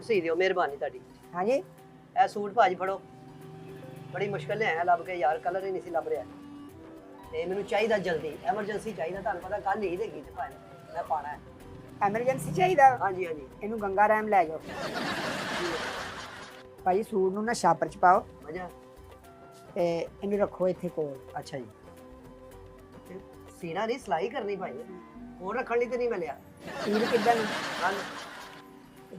Suit सी दिओ मेहरबानी तुहाडी। हाँ जी ए सूट भाजी फड़ो, बड़ी मुश्किल ने आया लभ के यार, कलर ही नहीं सी लभ रहा ते मैनूं चाहिदा जल्दी, एमरजेंसी चाहिदा। तुहानूं पता कल ईद हैगी ते भाई मैं पाना है। ਐਮਰਜੈਂਸੀ ਚਾਹੀਦਾ। हाँ जी हाँ जी। ਇਹਨੂੰ ਗੰਗਾ ਰਾਮ ਲੈ ਜਾਓ ਭਾਜੀ। ਸੂਟ ਨੂੰ ਨਾ ਛਾਪਰ ਚ ਪਾਓ मजा। ਤੇ ਇਹਨੂੰ ਰੱਖੋ ਇੱਥੇ ਕੋਲ। अच्छा जी। सीना नहीं सिलाई करनी भाई, और रखण लई ते नहीं मिलिया। ਤੀਰ ਕਿੱਦਾਂ ਨੂੰ? कल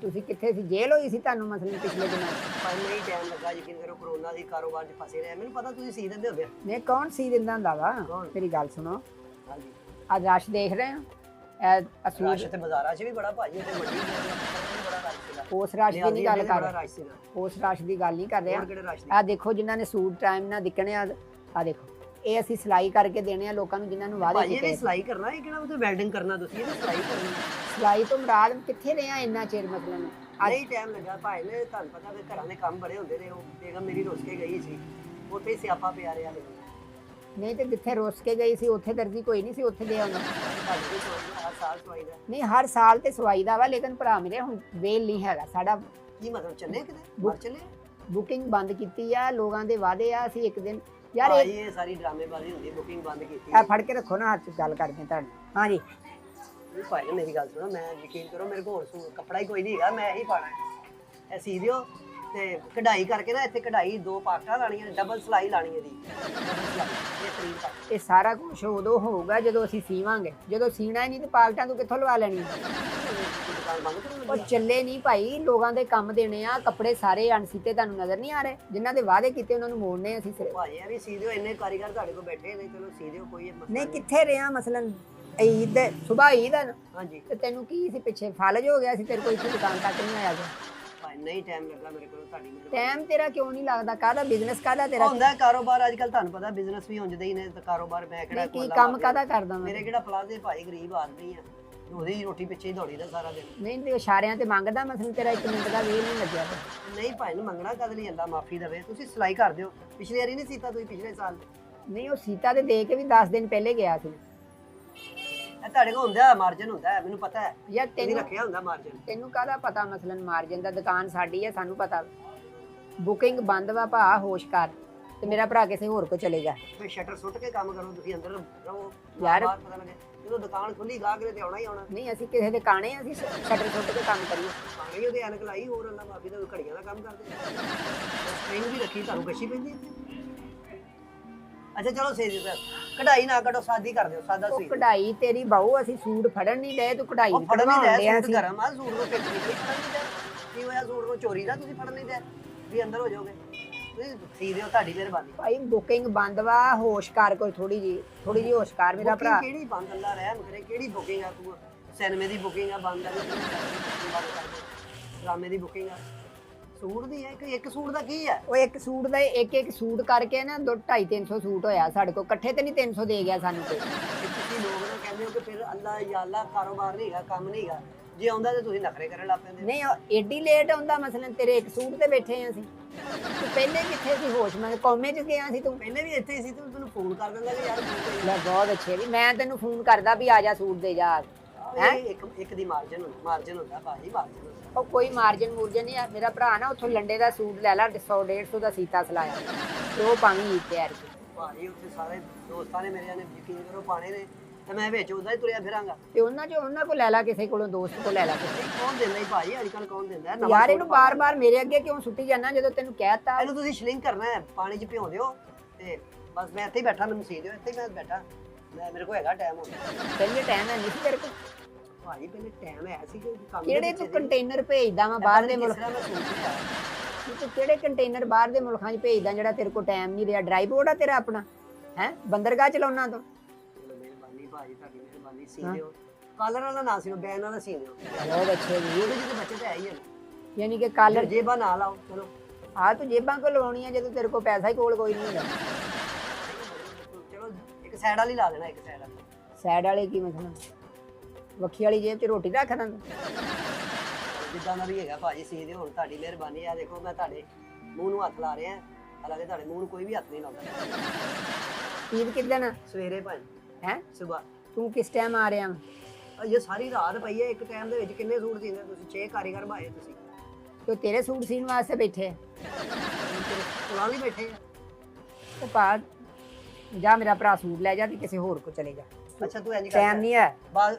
ਤੁਸੀਂ ਕਿੱਥੇ ਸੀ? ਜੇਲ੍ਹ ਹੋਈ ਸੀ ਤੁਹਾਨੂੰ ਮਸਲਨ ਪਿਛਲੇ ਦਿਨਾਂ? भाई नहीं टाइम लगा, यकीन करो कोरोना दी कारोबार च फसे रहे। मैनूं पता तुसीं सी दिंदे होगे। ਨੇ ਕੌਣ ਸੀ ਦਿੰਦਾ ਹੁੰਦਾ ਵਾ? ਕੌਣ? ਮੇਰੀ ਗੱਲ ਸੁਣੋ, हाँ जी। ਅੱਜ ਰਸ਼ ਦੇਖ ਰਹੇ ਹੋ? ਇਹ रश ਸੂਟ ते बाजारां च भी बड़ा भाजी, ते मंडी च भी बड़ा रश सीगा। ਉਸ ਰਸ਼ ਦੀ ਨਹੀਂ ਗੱਲ ਕਰ बड़ा ਰਹੇ, रश सीगा। ਉਸ ਰਸ਼ ਦੀ ਗੱਲ ਨਹੀਂ ਕਰ ਰਹੇ। और किहड़े रश दी? ਆ ਦੇਖੋ ਜਿਨ੍ਹਾਂ ਨੇ ਸੂਟ ਟਾਈਮ ਨਾਲ ਦਿਖਣੇ ਆ ਦੇਖੋ, ਇਹ ਅਸੀਂ ਸਿਲਾਈ ਕਰਕੇ ਦੇਣੇ ਆ ਲੋਕਾਂ ਨੂੰ ਜਿਨ੍ਹਾਂ ਨੂੰ ਵਾਅਦੇ ਭਾਜੀ ਇਹ ਕੀਤੇ। ਸਿਲਾਈ ਕਰਨਾ, ਇਹ ਕਿਹੜਾ ਉਹ ਵੈਲਡਿੰਗ ਕਰਨਾ? ਤੁਸੀਂ ਇਹ ਸਿਲਾਈ ਕਰਨੀ ਹੈ। ਸਿਲਾਈ ਤੋਂ ਮੁਰਾਦ ਕਿੱਥੇ ਰਹੇ ਆ ਇੰਨਾ ਚਿਰ ਮਸਲਨ? ਨਹੀਂ ਟਾਈਮ ਲੱਗਾ ਭਾਈ ਨੇ, ਤੁਹਾਨੂੰ ਪਤਾ ਵੀ ਘਰਾਂ ਦੇ ਕੰਮ ਬੜੇ ਹੁੰਦੇ ਨੇ। ਉਹ ਬੇਗਮ ਮੇਰੀ ਰੁੱਸ ਕੇ ਗਈ ਸੀ, ਉੱਥੇ ਹੀ ਸਿਆਪਾ ਪਿਆ ਰਿਹਾ ਮੈਨੂੰ। ਨਹੀਂ ਤੇ ਜਿੱਥੇ ਰੁੱਸ ਕੇ ਗਈ ਸੀ ਉੱਥੇ ਦਰਜੀ ਕੋਈ ਨਹੀਂ ਸੀ, ਉੱਥੇ ਦੇ ਆਉਣਾ। ਭਾਜੀ ਦੀ ਸਵਾਈ ਦਾ ਹਰ ਸਾਲ ਸਵਾਈ ਦਾ ਨਹੀਂ ਹਰ ਸਾਲ ਤੇ ਸਵਾਈ ਦਾ ਵਾ, ਲੇਕਿਨ ਭਰਾ ਮੇਰੇ ਹੁਣ ਵੇਲ ਨਹੀਂ ਹੈਗਾ ਸਾਡਾ। ਕੀ ਮਤਲਬ? ਚੱਲੇ ਕਿਤੇ ਮਰ ਚੱਲੇ ਬੁਕਿੰਗ ਬੰਦ ਕੀਤੀ ਆ, ਲੋਕਾਂ ਦੇ ਵਾਅਦੇ ਆ। ਅਸੀਂ ਇੱਕ ਦਿਨ ਯਾਰ ਭਾਈ ਇਹ ਸਾਰੀ ਡਰਾਮੇਬਾਜ਼ੀ ਹੁੰਦੀ, ਬੁਕਿੰਗ ਬੰਦ ਕੀਤੀ। ਇਹ ਫੜ ਕੇ ਰੱਖੋ ਨਾ ਹੱਥ 'ਚ, ਗੱਲ ਕਰਦੇ ਤੁਹਾਡੇ। ਹਾਂ ਜੀ ਇਹ ਭਾਈ ਨੇ ਮੇਰੀ ਗੱਲ ਸੁਣੋ, ਮੈਂ ਯਕੀਨ ਕਰੋ ਮੇਰੇ ਕੋਲ ਹੋਰ ਕੱਪੜਾ ਹੀ ਕੋਈ ਨਹੀਂ ਹੈਗਾ, ਮੈਂ ਇਹੀ ਪਾਣਾ ਹੈ। ਇਹ ਸੀ ਦਿਓ ਤੇ ਕਢਾਈ ਕਰਕੇ ਨਾ, ਇੱਥੇ ਕਢਾਈ 2 ਪਾਕਟਾਂ ਲਾਣੀਆਂ, ਡਬਲ ਸਲਾਈ ਲਾਣੀ ਇਹਦੀ, ਡਬਲ ਸਲਾਈ। ਇਹ ਤਰੀਕ ਤੱਕ ਇਹ ਸਾਰਾ ਕੁਝ ਉਦੋਂ ਹੋਊਗਾ ਜਦੋਂ ਅਸੀਂ ਸੀਵਾਂਗੇ। ਜਦੋਂ ਸੀਣਾ ਹੀ ਨਹੀਂ ਤੇ ਪਾਕਟਾਂ ਤੋਂ ਕਿੱਥੋਂ ਲਵਾ ਲੈਣੀ? ਦੁਕਾਨ ਬੰਦ ਕਰੋ। ਉਹ ਚੱਲੇ ਨਹੀਂ ਭਾਈ, ਲੋਕਾਂ ਦੇ ਕੰਮ ਦੇਣੇ ਆ। ਕੱਪੜੇ ਸਾਰੇ ਅਣਸੀਤੇ ਤੁਹਾਨੂੰ ਨਜ਼ਰ ਨਹੀਂ ਆ ਰਹੇ? ਜਿਨ੍ਹਾਂ ਦੇ ਵਾਅਦੇ ਕੀਤੇ ਉਹਨਾਂ ਨੂੰ ਮੋੜਨੇ ਅਸੀਂ ਸਿਰਫ। ਭਾਜੀ ਇਹ ਵੀ ਸੀ ਦਿਓ, ਇੰਨੇ ਕਾਰੀਗਰ ਤੁਹਾਡੇ ਕੋਲ ਬੈਠੇ ਨੇ, ਚਲੋ ਸੀ ਦਿਓ, ਕੋਈ ਮਸਲਾ ਨਹੀਂ ਕਿੱਥੇ ਰਿਹਾ ਮਸਲਨ? ਈਦ ਸੁਬਾਹ ਈਦ ਆ ਨਾ, ਹਾਂਜੀ ਤੇ ਤੈਨੂੰ ਕੀ ਸੀ ਪਿੱਛੇ ਫਲਜ ਹੋ ਗਿਆ ਸੀ? ਤੇਰੇ ਕੋਈ ਇੱਥੇ ਦੁਕਾਨ ਤੱਕ ਨਹੀਂ ਆਇਆ ਗਿਆ? ਭਾਈ ਨਹੀਂ ਟਾਈਮ ਲੱਗਾ ਮੇਰੇ ਕੋਲ, ਤੁਹਾਡੀ ਮਿਹਰਬਾਨੀ। ਟਾਈਮ ਤੇਰਾ ਕਿਉਂ ਨਹੀਂ ਲੱਗਦਾ? ਕਾਹਦਾ ਬਿਜ਼ਨਸ ਕਾਹਦਾ ਤੇਰਾ? ਹੁੰਦਾ ਹੈ ਕਾਰੋਬਾਰ, ਅੱਜ ਕੱਲ ਤੁਹਾਨੂੰ ਪਤਾ ਬਿਜ਼ਨਸ ਵੀ ਹੁੰਦੇ ਹੀ ਨੇ, ਤੇ ਕਾਰੋਬਾਰ ਮੈਂ ਕਿਹੜਾ ਕੀ ਖੋਲ੍ਹਾਂ ਕੰਮ ਮਾਰ ਕਾਹਦਾ ਲਿਆ। ਕਰਦਾ ਮੈਂ? ਮੇਰੇ ਕਿਹੜਾ ਪਲਾਜ਼ੇ ਭਾਈ, ਗਰੀਬ ਆਦਮੀ ਆ, ਉਹਦੀ ਰੋਟੀ ਪਿੱਛੇ ਹੀ ਦੌੜੀ ਦਾ ਸਾਰਾ ਦਿਨ। ਨਹੀਂ ਤੇ ਇਸ਼ਾਰਿਆਂ ਤੇ ਮੰਗਦਾ ਮਸਲਨ, ਤੇਰਾ 1 ਮਿੰਟ ਦਾ ਵੇਲ ਨਹੀਂ ਲੱਗਿਆ ਤੇ। ਨਹੀਂ ਭਾਈ ਨੂੰ ਮੰਗਣਾ ਕਦ ਲਈ, ਅੱਲਾ ਮਾਫੀ ਦੇਵੇ। ਤੁਸੀਂ ਸਿਲਾਈ ਕਰ ਦਿਓ, ਪਿਛਲੇ ਵਾਰੀ ਨਹੀਂ ਸੀਤਾ ਤੁਸੀਂ, ਪਿਛਲੇ ਸਾਲ। ਨਹੀਂ ਉਹ ਸੀਤਾ ਦੇ ਦੇ ਕੇ ਵੀ 10 ਦਿਨ ਪਹਿਲੇ ਗਿਆ ਸੀ। ਇਹ ਤੁਹਾਡੇ ਕੋਲ ਹੁੰਦਾ ਮਾਰਜਨ, ਹੁੰਦਾ ਹੈ, ਮੈਨੂੰ ਪਤਾ ਹੈ। ਯਾਰ ਤੁਸੀਂ ਤੈਨੂੰ ਰੱਖਿਆ ਹੁੰਦਾ ਮਾਰਜਨ। ਤੈਨੂੰ ਕਾਹਦਾ ਪਤਾ ਮਸਲਨ ਮਾਰਜਨ ਦਾ? ਦੁਕਾਨ ਸਾਡੀ ਹੈ, ਸਾਨੂੰ ਪਤਾ। ਬੁਕਿੰਗ ਬੰਦ ਵਾ ਭਾ, ਹੋਸ਼ ਕਰ। ਤੇ ਮੇਰਾ ਭਰਾ ਕਿਸੇ ਹੋਰ ਕੋ ਚਲੇ ਜਾ। ਫਿਰ ਸ਼ਟਰ ਸੁੱਟ ਕੇ ਕੰਮ ਕਰੋ, ਤੁਸੀਂ ਅੰਦਰ ਰਹੋ ਯਾਰ- ਬਾਹਰ ਪਤਾ ਲੱਗੇ। ਜਦੋਂ ਦੁਕਾਨ ਖੁੱਲੀ ਗਾਹਕ ਨੇ ਤੇ ਆਉਣਾ ਹੀ ਆਉਣਾ। ਨਹੀਂ ਅਸੀਂ ਕਿਸੇ ਦੇ ਕਾਣੇ, ਅਸੀਂ ਸ਼ਟਰ ਸੁੱਟ ਕੇ ਕੰਮ ਕਰੀਏ? ਭਾਵੇਂ ਹੀ ਉਹਦੇ ਐਨਕ ਲਾਈ, ਹੋਰ ਅੱਲਾ ਮਾਫੀ ਦੇ ਘੜੀਆਂ ਦਾ ਕੰਮ ਕਰਦੇ। ਸਟ੍ਰਿੰਗ ਵੀ ਰੱਖੀ, ਤੁਹਾਨੂੰ ਕੱਛੀ ਪੈਂਦੀ ਹੈ। ਅੱਛਾ ਚਲੋ ਸੇ ਜੀ ਸਰ, ਕਢਾਈ ਨਾ ਕੱਢੋ, ਸਾਦੀ ਕਰ ਦਿਓ, ਸਾਦਾ ਉਹ ਸੀ। ਕਢਾਈ ਤੇਰੀ ਬਾਹੂ, ਅਸੀਂ ਸੂਟ ਫੜਨ ਨਹੀਂ ਡਏ, ਤੂੰ ਕਢਾਈ ਉਹ ਫੜਨ ਨਹੀਂ ਕਢਵਾਉਣ ਦੇ ਡਿਆ ਸੂਟ ਸੀ। ਗਰਮ ਆ, ਸੂਟ ਨੂੰ ਪਿੱਛੇ ਨਹੀਂ ਫੜਨ ਨਹੀਂ ਦੇ। ਕੀ ਹੋਇਆ ਸੂਟ ਨੂੰ? ਚੋਰੀ ਦਾ ਤੁਸੀਂ ਫੜਨ ਨਹੀਂ ਦੇ ਵੀ ਅੰਦਰ ਹੋ ਜਾਓਗੇ। ਤੁਸੀਂ ਸੀ ਦਿਓ, ਤੁਹਾਡੀ ਮਿਹਰਬਾਨੀ। ਭਾਈ ਬੁਕਿੰਗ ਬੰਦ ਵਾ, ਹੋਸ਼ ਕਰ ਕੋਈ ਥੋੜੀ ਜੀ ਹੋਸ਼ ਕਰ ਮੇਰਾ ਭਰਾ। Booking ਕਿਹੜੀ ਬੰਦ? ਅੱਲਾ ਰਹਿਮ ਕਰੇ, ਕਿਹੜੀ ਬੁਕਿੰਗ ਆ? ਤੂੰ ਸਿਨੇਮੇ ਦੀ ਬੁਕਿੰਗ ਆ ਬੰਦ ਆ, ਡਰਾਮੇ ਦੀ ਬੁਕਿੰਗ ਆ, ਸੂਟ ਦੀ ਹੈ। ਇੱਕ ਸੂਟ ਦਾ ਕੀ ਹੈ? ਉਹ ਇੱਕ ਸੂਟ ਦਾ ਇੱਕ ਸੂਟ ਕਰਕੇ ਨਾ 250-300 ਸੂਟ ਹੋਇਆ ਸਾਡੇ ਕੋਲ ਇਕੱਠੇ। ਤੇ ਨਹੀਂ 300 ਦੇ ਗਿਆ ਸਾਨੂੰ ਕੋਈ। ਤੁਸੀਂ ਲੋਕ ਨਾ ਕਹਿੰਦੇ ਹੋ ਕਿ ਫਿਰ ਅੱਲਾ ਯਾ ਅੱਲਾ ਕਾਰੋਬਾਰ ਨਹੀਂ ਹੈਗਾ, ਕੰਮ ਨਹੀਂ ਹੈਗਾ। ਜੇ ਆਉਂਦਾ ਤੇ ਤੁਸੀਂ ਨਖਰੇ ਕਰਨ ਲੱਗ ਪੈਂਦੇ। ਨਹੀਂ ਉਹ ਏਡੀ ਲੇਟ ਆਉਂਦਾ ਮਸਲਨ, ਤੇਰੇ ਇੱਕ ਸੂਟ ਤੇ ਬੈਠੇ ਆ ਅਸੀਂ। ਤੂੰ ਪਹਿਲੇ ਕਿੱਥੇ ਸੀ? ਹੋਸ਼ ਮੈਂ ਕੌਮੇ ਚ ਗਿਆ ਸੀ ਤੂੰ? ਪਹਿਲੇ ਵੀ ਇੱਥੇ ਸੀ, ਤੂੰ ਤੈਨੂੰ ਫੋਨ ਕਰ ਦਿੰਦਾ ਕਿ ਯਾਰ ਫੋਨ ਲੈ ਬਹੁਤ ਅੱਛੇ ਵੀ, ਮੈਂ ਤੈਨੂੰ ਫੋਨ ਕਰਦਾ ਵੀ ਆ ਜਾ ਸੂਟ ਦੇ ਜਾ। ਤੇ ਇੱਕ ਦੀ ਮਾਰਜਨ ਹੁੰਦਾ ਭਾਜੀ, ਮਾਰਜਨ ਹੁੰਦਾ। ਉਹ ਕੋਈ ਮਾਰਜਨ ਮੂਰਜਨ ਨਹੀਂ ਆ। ਮੇਰਾ ਭਰਾ ਨਾ ਉੱਥੋਂ ਲੰਡੇ ਦਾ ਸੂਟ ਲੈ ਲਾ, 100-150 ਦਾ ਸੀਤਾ ਸਲਾਇਆ, ਤੇ ਉਹ ਪਾਵੀਂ ਈਦ ਤੇ ਆਰ ਕੇ। ਭਾਜੀ ਉੱਥੇ ਸਾਰੇ ਦੋਸਤਾਂ ਨੇ ਮੇਰੇ ਨੇ ਯਕੀਨ ਕਰੋ ਪਾਣੇ ਨੇ, ਤੇ ਮੈਂ ਵਿੱਚ ਉਹਦਾ ਹੀ ਤੁਰਿਆ ਫਿਰਾਂਗਾ। ਤੇ ਉਹਨਾਂ ਕੋਲ ਲੈ ਲਾ, ਕਿਸੇ ਕੋਲੋਂ ਦੋਸਤ ਕੋਲ ਲੈ ਲਾ ਕਿਸੇ। ਕੌਣ ਦਿੰਦਾ ਹੀ ਭਾਜੀ, ਅੱਜ ਕੱਲ ਕੌਣ ਦਿੰਦਾ? ਨਵਾਂ ਯਾਰ ਸੂਟ ਇਹਨੂੰ ਬਾਰ-ਬਾਰ ਮੇਰੇ ਅੱਗੇ ਕਿਉਂ ਸੁੱਟੀ ਜਾਂਦਾ ਜਦੋਂ ਤੈਨੂੰ ਕਹਿਤਾ? ਇਹਨੂੰ ਤੁਸੀਂ ਸ਼ਲਿੰਗ ਕਰਨਾ ਹੈ, ਪਾਣੀ 'ਚ ਭਿਉਂ ਦਿਓ ਤੇ ਬਸ ਮੈਂ ਇੱਥੇ ਹੀ ਬੈਠਾ, ਮੈਨੂੰ ਸੀ ਦਿਓ, ਇੱਥੇ ਹੀ ਮੈਂ ਬੈਠਾ। ਮੇਰੇ ਕੋਲ ਹੈਗਾ ਟਾਈਮ ਹੁਣ। ਪਹਿਲੇ ਟਾਈਮ ਹੈ ਨਹੀਂ ਸੀ ਤੇਰੇ ਕੋਲ? ਭਾਜੀ ਪਹਿਲੇ ਟਾਈਮ ਹੈ ਸੀ ਕਿ ਕੰਮ ਕਿਹੜੇ ਤੂੰ ਕੰਟੇਨਰ ਭੇਜਦਾ ਵਾ ਬਾਹਰ ਦੇ ਮੁਲਕ? ਮੈਂ ਸੋਚ ਰਿਹਾ ਤੂੰ ਕਿਹੜੇ ਕੰਟੇਨਰ ਬਾਹਰ ਦੇ ਮੁਲਕਾਂ 'ਚ ਭੇਜਦਾ ਜਿਹੜਾ ਤੇਰੇ ਕੋਲ ਟਾਈਮ ਨਹੀਂ ਰਿਹਾ? ਡਰਾਈ ਬੋਰਡ ਆ ਤੇਰਾ ਆਪਣਾ ਹੈ? ਬੰਦਰਗਾਹ ਚਲਾਉਣਾ ਤੂੰ? ਮਿਹਰਬਾਨੀ ਭਾਜੀ, ਤੁਹਾਡੀ ਮਿਹਰਬਾਨੀ। ਸੀ ਦਿਓ, ਕਾਲਰ ਵਾਲਾ ਨਾ ਸੀਓ, ਬੈਨ ਵਾਲਾ ਸੀ ਦਿਓ। ਬਹੁਤ ਅੱਛੇ ਜੀ। ਉਹਦੇ ਜਿਹੇ ਬੱਚੇ ਤਾਂ ਹੈ ਹੀ ਹਨ। ਯਾਨੀ ਕਿ ਕਾਲਰ ਜੇਬਾਂ ਨਾ ਲਾਓ, ਚਲੋ ਆ ਤੂੰ ਜੇਬਾਂ ਕੋ ਲਵਾਉਣੀਆਂ ਜਦੋਂ ਤੇਰੇ ਕੋਲ ਪੈਸਾ ਹੀ ਕੋਲ ਕੋਈ ਨਹੀਂ ਹੈਗਾ। ਚਲੋ ਇੱਕ ਸਾਈਡ ਵਾਲੀ ਲਾ ਦੇਣਾ, ਇੱਕ ਸਾਈਡ ਵਾਲੀ। ਸਾਈਡ ਵਾਲੇ ਕੀ ਮਤਲਬ? ਵੱਖੀ ਵਾਲੀ ਜੇਬ 'ਚ ਰੋਟੀ ਰੱਖ ਦਾਂ? ਜਿੱਦਾਂ ਦਾ ਵੀ ਹੈਗਾ ਭਾਜੀ ਸੀ ਦਿਓ, ਹੁਣ ਤੁਹਾਡੀ ਮਿਹਰਬਾਨੀ ਆ। ਦੇਖੋ ਮੈਂ ਤੁਹਾਡੇ ਮੂੰਹ ਨੂੰ ਹੱਥ ਲਾ ਰਿਹਾ, ਹਾਲਾਂਕਿ ਤੁਹਾਡੇ ਮੂੰਹ ਨੂੰ ਕੋਈ ਵੀ ਹੱਥ ਨਹੀਂ ਲਾਉਂਦਾ। ਈਦ ਕਿੱਦਣ ਸਵੇਰੇ ਭਾਜੀ, ਹੈ? ਸਵੇਰ। ਤੂੰ ਕਿਸ ਟਾਈਮ ਆ ਰਿਹਾ? ਇਹ ਸਾਰੀ ਰਾਤ ਪਈ ਹੈ। ਇੱਕ ਟਾਈਮ ਦੇ ਵਿੱਚ ਕਿੰਨੇ ਸੂਟ ਸੀਂਦੇ ਤੁਸੀਂ? 6 ਕਾਰੀਗਰ ਭਾਏ ਤੁਸੀਂ। ਤੇ ਉਹ ਤੇਰੇ ਸੂਟ ਸੀਣ ਵਾਸਤੇ ਬੈਠੇ ਆ। ਕੋਲਾਂ ਨਹੀਂ ਬੈਠੇ ਆ। ਤੇ ਭਾ ਜਾ ਮੇਰਾ ਭਰਾ ਸੂਟ ਲੈ ਜਾ ਤੇ ਕਿਸੇ ਹੋਰ ਕੋ ਚਲੇ ਜਾ। ਅੱਛਾ ਤੂੰ ਇੰਜ ਕਰ ਟਾਈਮ ਨਹੀਂ ਹੈ।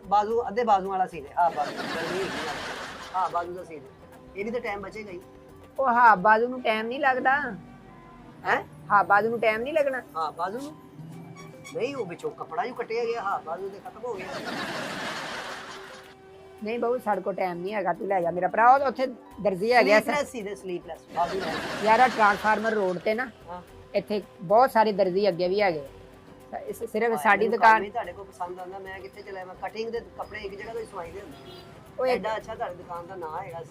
ਬਾਜ਼ੂ ਅੱਧੇ ਬਾਜ਼ੂ ਵਾਲਾ ਸੀ ਦੇ। ਹਾਂ ਬਾਜ਼ੂ ਗਰਮੀ ਹੈਗੀ ਆ। ਹਾਂ ਬਾਜ਼ੂ ਦਾ ਸੀ ਦੇ, ਇਹ ਵੀ ਤਾਂ ਟਾਈਮ ਬਚੇਗਾ ਹੀ। ਉਹ ਹਾਂ ਬਾਜ਼ੂ ਨੂੰ ਟਾਈਮ ਨਹੀਂ ਲੱਗਦਾ ਹੈ। ਹਾਂ ਬਾਜ਼ੂ ਨੂੰ ਟਾਈਮ ਨਹੀਂ ਲੱਗਣਾ। ਹਾਂ ਬਾਜ਼ੂ ਨੂੰ ਨਹੀਂ, ਉਹ ਵਿੱਚੋਂ ਕੱਪੜਾ ਜੋ ਕੱਟਿਆ ਗਿਆ। ਹਾਂ ਬਾਜ਼ੂ ਤੇ ਖਤਮ ਹੋ ਗਿਆ। ਨਹੀਂ ਬਹੁ ਸਾਡੇ ਕੋਲ ਟਾਈਮ ਨਹੀਂ ਹੈਗਾ, ਤੂੰ ਲੈ ਜਾ ਮੇਰਾ ਭਰਾ। ਉਹ ਉੱਥੇ ਦਰਜੀ ਹੈਗਾ ਸਲੀਪਲੈਸ ਸੀ ਦੇ, ਸਲੀਪਲੈਸ ਬਾਜ਼ੂ ਲੈ ਯਾਰ ਆ ਟ੍ਰਾਂਸਫਾਰਮਰ ਰੋਡ ਤੇ ਨਾ ਹਾਂ ਇੱਥੇ ਬਹੁਤ ਸਾਰੇ ਦਰਜੀ ਅੱਗੇ ਵੀ ਹੈਗੇ। ਸਿਰਫ ਸਾਡੀ ਮੈਨੂੰ ਦੁਕਾਨ ਕੰਮ ਹੀ ਤੁਹਾਡੇ ਕੋਲ ਪਸੰਦ ਆਉਂਦਾ। ਮੈਂ ਕਿੱਥੇ ਚਲਾ ਮੈਂ ਕਟਿੰਗ ਦੇ ਕੱਪੜੇ ਇੱਕ ਜਗ੍ਹਾ ਤੋਂ ਹੀ ਸਵਾਈ ਦੇ ਹੁੰਦੇ। ਉਹ ਐਡਾ ਅੱਛਾ ਤੁਹਾਡੀ ਦੁਕਾਨ ਦਾ ਨਾਮ ਹੈਗਾ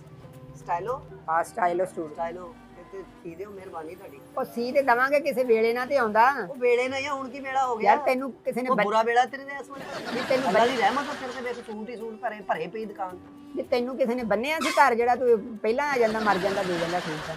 ਸਟਾਈਲੋ। ਆ ਸਟਾਈਲੋ ਸਟੂਡ ਸਟਾਈਲੋ ਤੇ ਸੀ ਦਿਓ, ਮਿਹਰਬਾਨੀ ਤੁਹਾਡੀ। ਉਹ ਸੀ ਤੇ ਦਵਾਂਗੇ ਕਿਸੇ ਵੇਲੇ ਨਾ ਤੇ ਆਉਂਦਾ। ਉਹ ਵੇਲੇ ਨਹੀਂ ਆ, ਹੁਣ ਕੀ ਵੇਲਾ ਹੋ ਗਿਆ ਯਾਰ ਤੈਨੂੰ ਕਿਸੇ ਨੇ ਉਹ ਬੁਰਾ ਵੇਲਾ ਤੇਰੇ ਦੇ ਇਸ ਵੇਲੇ। ਜੇ ਤੈਨੂੰ ਅੱਲਾ ਦੀ ਰਹਿਮਤ ਆ, ਤੇਰੇ ਤੇ ਵੇਖ ਸੂਟ ਹੀ ਸੂਟ ਭਰੇ ਪਈ ਦੁਕਾਨ। ਜੇ ਤੈਨੂੰ ਕਿਸੇ ਨੇ ਬੰਨਿਆ ਸੀ ਘਰ ਜਿਹੜਾ ਤੂੰ ਪਹਿਲਾਂ ਆ ਜਾਂਦਾ ਮਰ ਜਾਂਦਾ ਦੇ ਜਾਂਦਾ ਸੂਟ ਤਾਂ।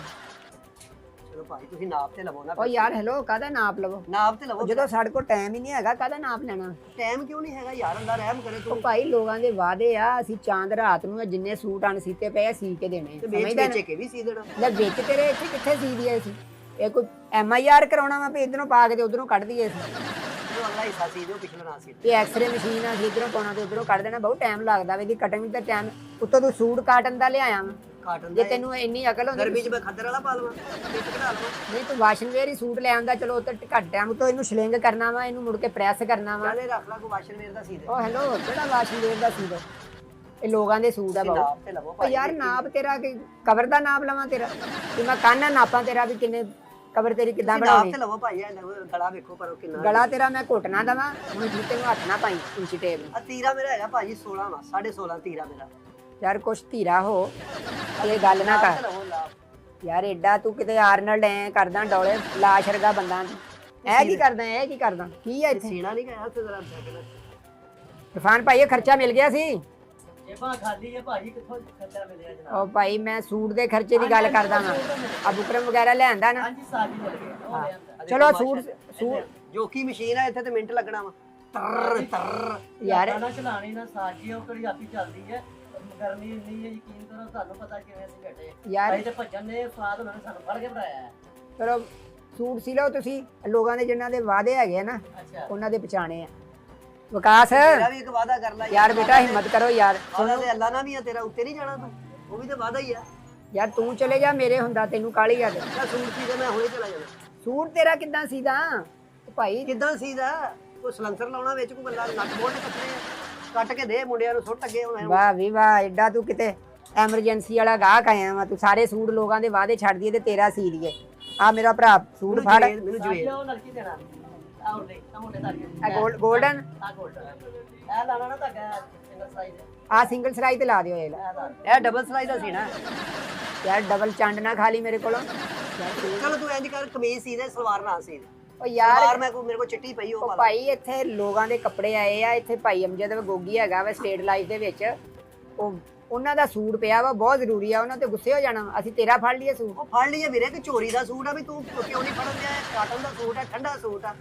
ਚਲੋ ਭਾਈ ਤੁਸੀਂ ਨਾਪ ਤੇ ਲਵੋ ਨਾ। ਉਹ ਯਾਰ ਹੈਲੋ ਕਾਹਦਾ ਨਾਪ ਲਵੋ? ਨਾਪ ਤੇ ਲਵੋ। ਜਦੋਂ ਸਾਡੇ ਕੋਲ ਟਾਈਮ ਹੀ ਨਹੀਂ ਹੈਗਾ ਕਾਹਦਾ ਨਾਪ ਲੈਣਾ? ਟਾਈਮ ਕਿਉਂ ਨਹੀਂ ਹੈਗਾ ਯਾਰ, ਅੱਲਾ ਰਹਿਮ ਕਰੇ ਉਹ ਤੂੰ। ਭਾਈ ਲੋਕਾਂ ਦੇ ਵਾਅਦੇ ਆ, ਅਸੀਂ ਚਾਂਦ ਰਾਤ ਨੂੰ ਜਿੰਨੇ ਸੂਟ ਅਣਸੀਤੇ ਪਏ ਆ ਸੀ ਕੇ ਦੇਣੇ। ਤੇ ਵੇਚ ਸਮਝਦਾ ਵੇਚੇ ਕੇ ਵੀ ਸੀ ਦੇਣਾ। ਲੈ ਵਿੱਚ ਤੇਰੇ ਇੱਥੇ ਕਿੱਥੇ ਸੀ ਦਈਏ ਸੀ? ਇਹ ਕੋਈ MIR ਕਰਾਉਣਾ ਵਾ ਵੀ ਇਧਰੋਂ ਪਾ ਕੇ ਤੇ ਉਧਰੋਂ ਕੱਢ ਦਈਏ ਸੀ? ਜੋ ਅੱਲਾ ਹਿੱਸਾ ਸੀ ਦਿਓ, ਪਿਛਲਾ ਨਾ ਸੀ। ਇਹ ਐਕਸਰੇ ਮਸ਼ੀਨ ਆ, ਇਧਰੋਂ ਪਾਉਣਾ ਤੇ ਉਧਰੋਂ ਕੱਢ ਦੇਣਾ। ਬਹੁਤ ਟਾਈਮ ਲੱਗਦਾ ਵੇ ਇਹਦੀ ਕਟਿੰਗ ਤੇ ਟਾਈਮ। ਉੱਤੋਂ ਤੂੰ ਸੂਟ ਕਾਟਨ ਦਾ ਲਿਆਇਆ ਵਾ। ਕਾਟਨ ਜੇ ਦਾ ਤੈਨੂੰ ਇੰਨੀ ਅਕਲ ਹੁੰਦੀ ਗਰਮੀ ਚ ਮੈਂ ਖੱਦਰ ਵਾਲਾ ਪਾ ਲਵਾਂ, ਵਿੱਚ ਕਢਾ ਲਵਾਂ। ਨਹੀਂ ਤੂੰ ਵਾਸ਼ਨ ਵੇਅਰ ਹੀ ਸੂਟ ਲੈ ਆਉਂਦਾ। ਚਲੋ ਉੱਤੇ ਘੱਟ ਟਾਈਮ ਤੋਂ ਇਹਨੂੰ ਸ਼ਲਿੰਗ ਕਰਨਾ ਵਾ, ਇਹਨੂੰ ਮੁੜ ਕੇ ਪ੍ਰੈਸ ਕਰਨਾ ਵਾ। ਚੱਲੇ ਰੱਖ ਲਾ ਕੋ ਵਾਸ਼ਨ ਵੇਅਰ ਦਾ ਸੀ ਦੇ। ਉਹ ਹੈਲੋ ਕਿਹੜਾ ਵਾਸ਼ਨ ਵੇਅਰ ਦਾ ਸੂਟ? ਇਹ ਲੋਕਾਂ ਦੇ ਸੂਟ ਆ ਬਾਬੂ। ਨਾਪ ਤੇ ਲਵੋ ਉਹ ਭਾਈ। ਯਾਰ ਨਾਪ ਤੇਰਾ ਕਿ ਕਵਰ ਦਾ ਨਾਪ ਲਵਾਂ ਤੇਰਾ? ਤੇ ਮੈਂ ਕਾਨਾ ਨਾਪਾਂ ਤੇਰਾ ਵੀ ਕਿੰਨੇ ਕਵਰ ਤੇਰੀ ਕਿੱਦਾਂ ਨਾਪ ਬਣਾਉਣੀ? ਤੇ ਲਵੋ ਭਾਈ। ਇਹ ਗਲਾ ਵੇਖੋ ਪਰ ਕਿੰਨਾ ਗਲਾ ਤੇਰਾ ਮੈਂ ਘੁੱਟਣਾ ਦਵਾਂ ਹੁਣ ਜੀਤੇ ਨੂੰ ਹੱਥ ਨਾ ਪਾਈ ਇੰਚੀ ਟੇਪ ਨੂੰ। ਆ ਤੀਰਾ ਮੇਰਾ ਹੈਗਾ ਭਾਜੀ 16 ਵਾ, 16.5 ਤੀਰਾ ਮੇਰਾ। ਯਾਰ ਕੁਛ ਧੀਰਾ ਹੋ, ਇਹ ਗੱਲ ਨਾ ਨਾਪ ਕਰ ਤੇ ਲਵੋ ਨਾਪ। ਯਾਰ ਐਡਾ ਤੂੰ ਕਿਤੇ ਆਰਨਲਡ ਐ ਕਰਦਾ ਡੋਲੇ ਲਾਸ਼ ਵਰਗਾ ਬੰਦਾ। ਇਹ ਕੀ ਕਰਦਾ? ਇਹ ਕੀ ਕਰਦਾ? ਕੀ ਆ ਇੱਥੇ? ਸੀਣਾ ਨਹੀਂ ਗਿਆ ਉੱਥੇ ਜ਼ਰਾ ਸੈਕਿੰਡ। ਇਰਫਾਨ ਭਾਈ ਇਹ ਖਰਚਾ ਮਿਲ ਗਿਆ ਸੀ? ਜੇਬਾਂ ਖਾਲੀ ਹੈ ਭਾਜੀ, ਕਿੱਥੋਂ ਖਰਚਾ ਮਿਲਿਆ ਜਨਾਬ? ਉਹ ਭਾਈ ਮੈਂ ਸੂਟ ਦੇ ਖਰਚੇ ਦੀ ਗੱਲ ਕਰਦਾ ਵਾਂ। ਆ ਬੁਕਰਮ ਵਗੈਰਾ ਲਿਆਂਦਾ ਨਾ। ਹਾਂਜੀ ਸਾਜੀ ਮਿਲ ਗਿਆ। ਚਲੋ ਸੂਟ ਜੋਕੀ ਮਸ਼ੀਨ ਆ, ਇੱਥੇ ਤੇ ਮਿੰਟ ਲੱਗਣਾ ਵਾ। ਤਰ ਤਰ ਯਾਰ ਨਾ ਚਲਾਣੀ ਨਾ ਸਾਜੀ, ਉਹ ਕਿਹੜੀ ਆਪੀ ਚੱਲਦੀ ਹੈ। ਗਰਮੀ ਇੰਨੀ ਹੈ, ਯਕੀਨ ਕਰੋ ਸਾਨੂੰ ਪਤਾ ਕਿਵੇਂ ਅਸੀਂ ਬੈਠੇ। ਯਾਰ ਅਸੀਂ ਤੇ ਭੱਜਣ ਨੇ ਸਵਾਦ ਉਹਨਾਂ ਨੇ ਸਾਨੂੰ ਫੜ ਕੇ ਬਣਾਇਆ ਹੈ। ਚਲੋ ਸੂਟ ਸੀ ਲਓ ਤੁਸੀਂ। ਲੋਕਾਂ ਦੇ ਜਿਨ੍ਹਾਂ ਦੇ ਵਾਅਦੇ ਹੈਗੇ ਆ ਨਾ ਅੱਛਾ ਉਹਨਾਂ ਦੇ ਪਛਾਣੇ ਆ। ਵਿਕਾਸ ਮੇਰਾ ਵੀ ਇੱਕ ਵਾਅਦਾ ਕਰ ਲੈ ਯਾਰ ਬੇਟਾ ਹਿੰਮਤ ਕਰੋ ਯਾਰ। ਵਾਅਦਾ ਤੇ ਅੱਲਾ ਨਾਲ ਵੀ ਆ ਤੇਰਾ, ਉੱਤੇ ਨਹੀਂ ਜਾਣਾ ਤੂੰ। ਉਹ ਵੀ ਤੇ ਵਾਅਦਾ ਹੀ ਆ। ਯਾਰ ਤੂੰ ਚਲੇ ਜਾ, ਮੇਰੇ ਹੁੰਦਾ ਤੈਨੂੰ ਕਾਹਲੀ ਆ। ਮੈਂ ਸੂਟ ਸੀ ਤੇ ਮੈਂ ਹੁਣੇ ਚਲਾ ਜਾਣਾ। ਸੂਟ ਤੇਰਾ ਕਿੱਦਾਂ ਸੀਦਾ ਭਾਈ? ਕਿੱਦਾਂ ਸੀਦਾ? ਕੋਈ ਸਲੰਸਰ ਲਾਉਣਾ ਵਿੱਚ, ਕੋਈ ਗੱਲਾਂ ਨੱਟ ਬੋਲਟ ਕੱਟਣੇ ਆ, ਕੱਟ ਕੇ ਦੇ ਮੁੰਡਿਆਂ ਨੂੰ ਸੁੱਟ ਅੱਗੇ ਹੁਣ। ਵਾਹ ਵੀ ਵਾਹ, ਐਡਾ ਤੂੰ ਕਿਤੇ ਐਮਰਜੈਂਸੀ ਵਾਲਾ ਗਾਹਕ ਆਇਆ ਵਾ। ਤੂੰ ਸਾਰੇ ਸੂਟ ਲੋਕਾਂ ਦੇ ਵਾਅਦੇ ਛੱਡ ਦਈਏ ਤੇ ਤੇਰਾ ਸੀ ਦਈਏ। ਆ ਮੇਰਾ ਭਰਾ ਸੂਟ ਫੜ। ਮੈਨੂੰ ਸਾਜੀ ਜਵੇਰ ਉਹ ਲੜਕੀ ਦੇਣਾ ਆਉਰ ਦੇ ਆ ਮੁੰਡੇ ਦਾ ਇਹ ਗੋਲਡਨ ਆ ਗੋਲਡ ਇਹ ਲਾਣਾ ਨਾ ਧਾਗਾ ਸਿੰਗਲ ਸਾਈਜ਼ ਆ ਸਿੰਗਲ ਸਰਾਈ ਤੇ ਲਾ ਦਿਓ ਇਹ ਲੈ। ਇਹ ਲਾ ਇਹ ਡਬਲ ਸਲਾਈ ਦਾ ਸੀ ਨਾ। ਯਾਰ ਡਬਲ ਚੰਡ ਨਾ ਖਾ ਲਈ ਮੇਰੇ ਕੋਲੋਂ। ਯਾਰ ਤੂੰ- ਚਲੋ ਤੂੰ ਇੰਜ ਕਰ, ਕਮੀਜ਼ ਸੀ ਦੇ, ਸਲਵਾਰ ਨਾ ਸੀ ਦੇ। ਉਹ ਯਾਰ ਸਲਵਾਰ ਮੇਰੇ ਕੋਲ ਚਿੱਟੀ ਪਈ, ਉਹ ਉਹ ਪਾ ਲਾ। ਭਾਈ ਇੱਥੇ ਲੋਕਾਂ ਦੇ ਕੱਪੜੇ ਆਏ ਆ। ਇੱਥੇ ਭਾਈ ਅਮਜਦ ਗੋਗੀ ਹੈਗਾ ਵਾ ਸਟੇਟ ਲਾਈਫ ਦੇ ਵਿੱਚ। ਉਹਨਾਂ ਦਾ ਸੂਟ ਪਿਆ ਵਾ, ਬਹੁਤ ਜ਼ਰੂਰੀ ਆ। ਉਹਨਾਂ ਤੇ ਗੁੱਸੇ ਹੋ ਜਾਣਾ। ਅਸੀਂ ਤੇਰਾ ਫੜ ਲਈਏ ਸੂਟ? ਉਹ ਫੜ ਲਈਏ ਵੀਰੇ, ਕਿ ਚੋਰੀ ਦਾ ਸੂਟ ਆ ਵੀ ਤੂੰ ਕਿਉਂ ਨਹੀਂ ਫੜਨ ਦਿਆ? ਕਾਟਨ ਦਾ ਸੂਟ ਆ, ਠੰਡਾ ਸੂਟ ਆ।